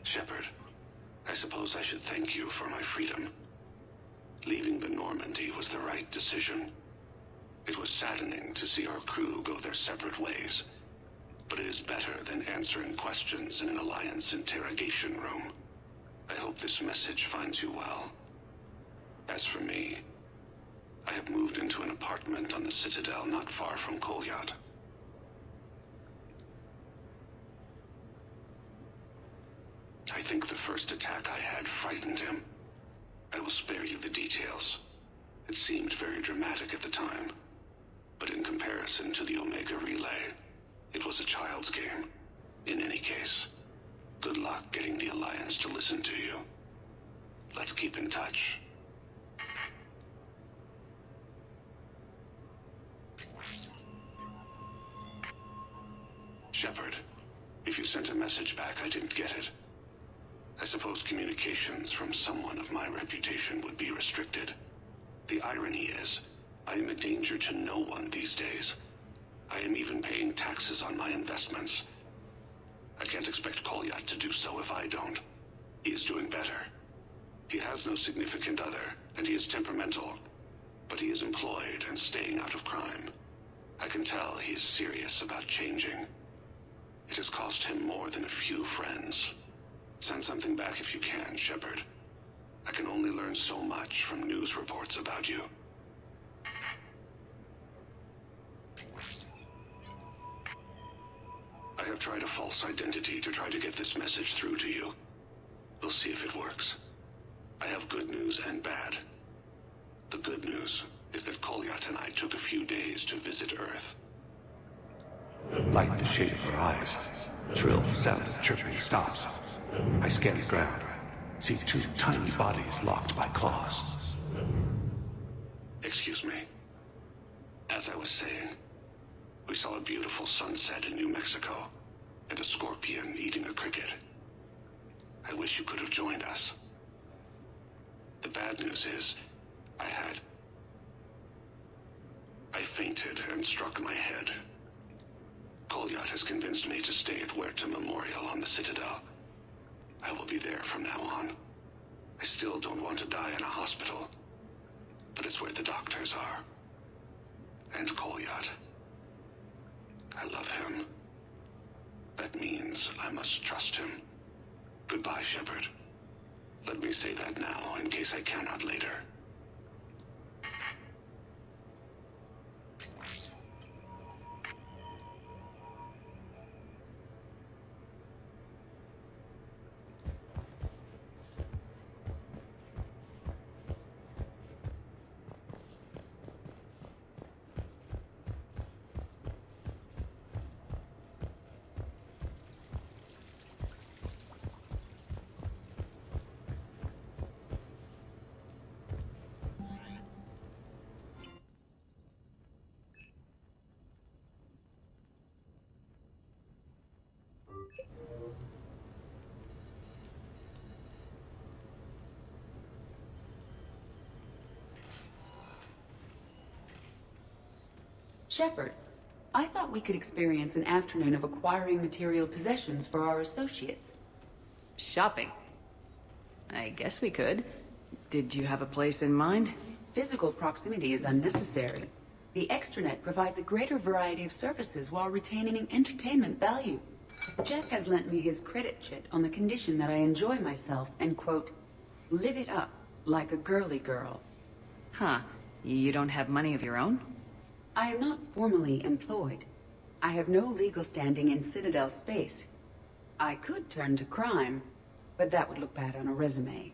Shepard, I suppose I should thank you for my freedom. Leaving the Normandy was the right decision. It was saddening to see our crew go their separate ways, but it is better than answering questions in an Alliance interrogation room. I hope this message finds you well. As for me, I have moved into an apartment on the Citadel not far from Kolyat. I think the first attack I had frightened him. I will spare you the details. It seemed very dramatic at the time, but in comparison to the Omega Relay, it was a child's game. In any case, good luck getting the Alliance to listen to you. Let's keep in touch. Shepard, if you sent a message back, I didn't get it. I suppose communications from someone of my reputation would be restricted. The irony is, I am a danger to no one these days. I am even paying taxes on my investments. I can't expect Kolyat to do so if I don't. He is doing better. He has no significant other, and he is temperamental. But he is employed and staying out of crime. I can tell he is serious about changing. It has cost him more than a few friends. Send something back if you can, Shepard. I can only learn so much from news reports about you. I have tried a false identity to try to get this message through to you. We'll see if it works. I have good news and bad. The good news is that Kolyat and I took a few days to visit Earth. Light the shade of her eyes. Shrill sound of chirping stops. I scan the ground. See two tiny bodies locked by claws. Excuse me. As I was saying, we saw a beautiful sunset in New Mexico, and a scorpion eating a cricket. I wish you could have joined us. The bad news is, I fainted and struck my head. Kolyat has convinced me to stay at Huerta Memorial on the Citadel. I will be there from now on. I still don't want to die in a hospital, but it's where the doctors are. And Kolyat. I love him. That means I must trust him. Goodbye, Shepard. Let me say that now, in case I cannot later. Shepard, I thought we could experience an afternoon of acquiring material possessions for our associates. Shopping? I guess we could. Did you have a place in mind? Physical proximity is unnecessary. The extranet provides a greater variety of services while retaining an entertainment value. Jeff has lent me his credit chit on the condition that I enjoy myself and, quote, live it up like a girly girl. Huh. You don't have money of your own? I am not formally employed. I have no legal standing in Citadel space. I could turn to crime, but that would look bad on a resume.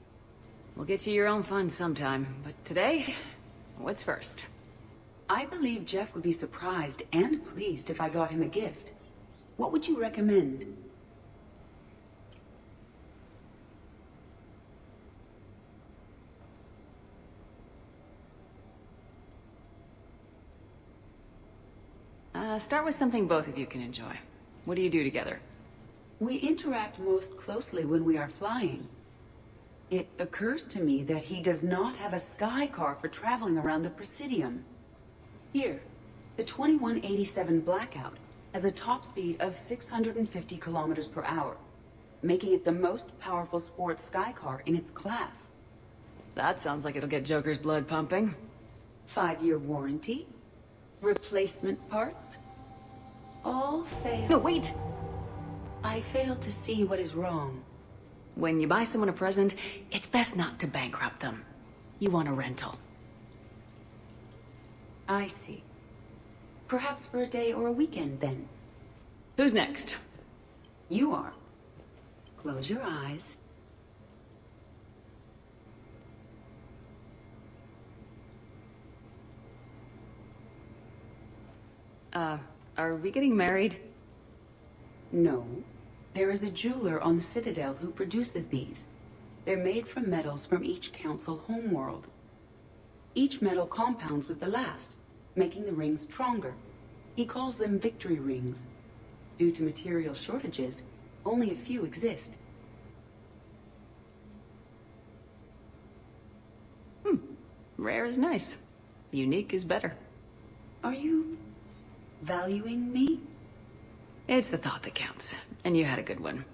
We'll get you your own fun sometime, but today, what's first? I believe Jeff would be surprised and pleased if I got him a gift. What would you recommend? Start with something both of you can enjoy. What do you do together? We interact most closely when we are flying. It occurs to me that he does not have a sky car for traveling around the Presidium. Here, the 2187 Blackout has a top speed of 650 kilometers per hour, making it the most powerful sports sky car in its class. That sounds like it'll get Joker's blood pumping. 5-year warranty, replacement parts, all sales. No, wait! I fail to see what is wrong. When you buy someone a present, it's best not to bankrupt them. You want a rental. I see. Perhaps for a day or a weekend, then. Who's next? You are. Close your eyes. Are we getting married? No. There is a jeweler on the Citadel who produces these. They're made from metals from each council homeworld. Each metal compounds with the last, making the rings stronger. He calls them victory rings. Due to material shortages, only a few exist. Rare is nice. Unique is better. Are you valuing me? It's the thought that counts, and you had a good one.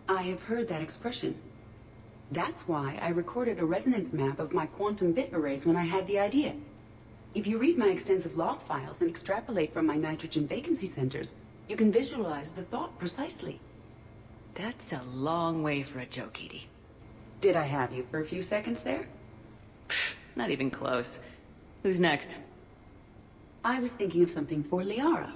I have heard that expression. That's why I recorded a resonance map of my quantum bit arrays when I had the idea. If you read my extensive log files and extrapolate from my nitrogen vacancy centers, you can visualize the thought precisely. That's a long way for a joke, Edie. Did I have you for a few seconds there? Not even close. Who's next? I was thinking of something for Liara.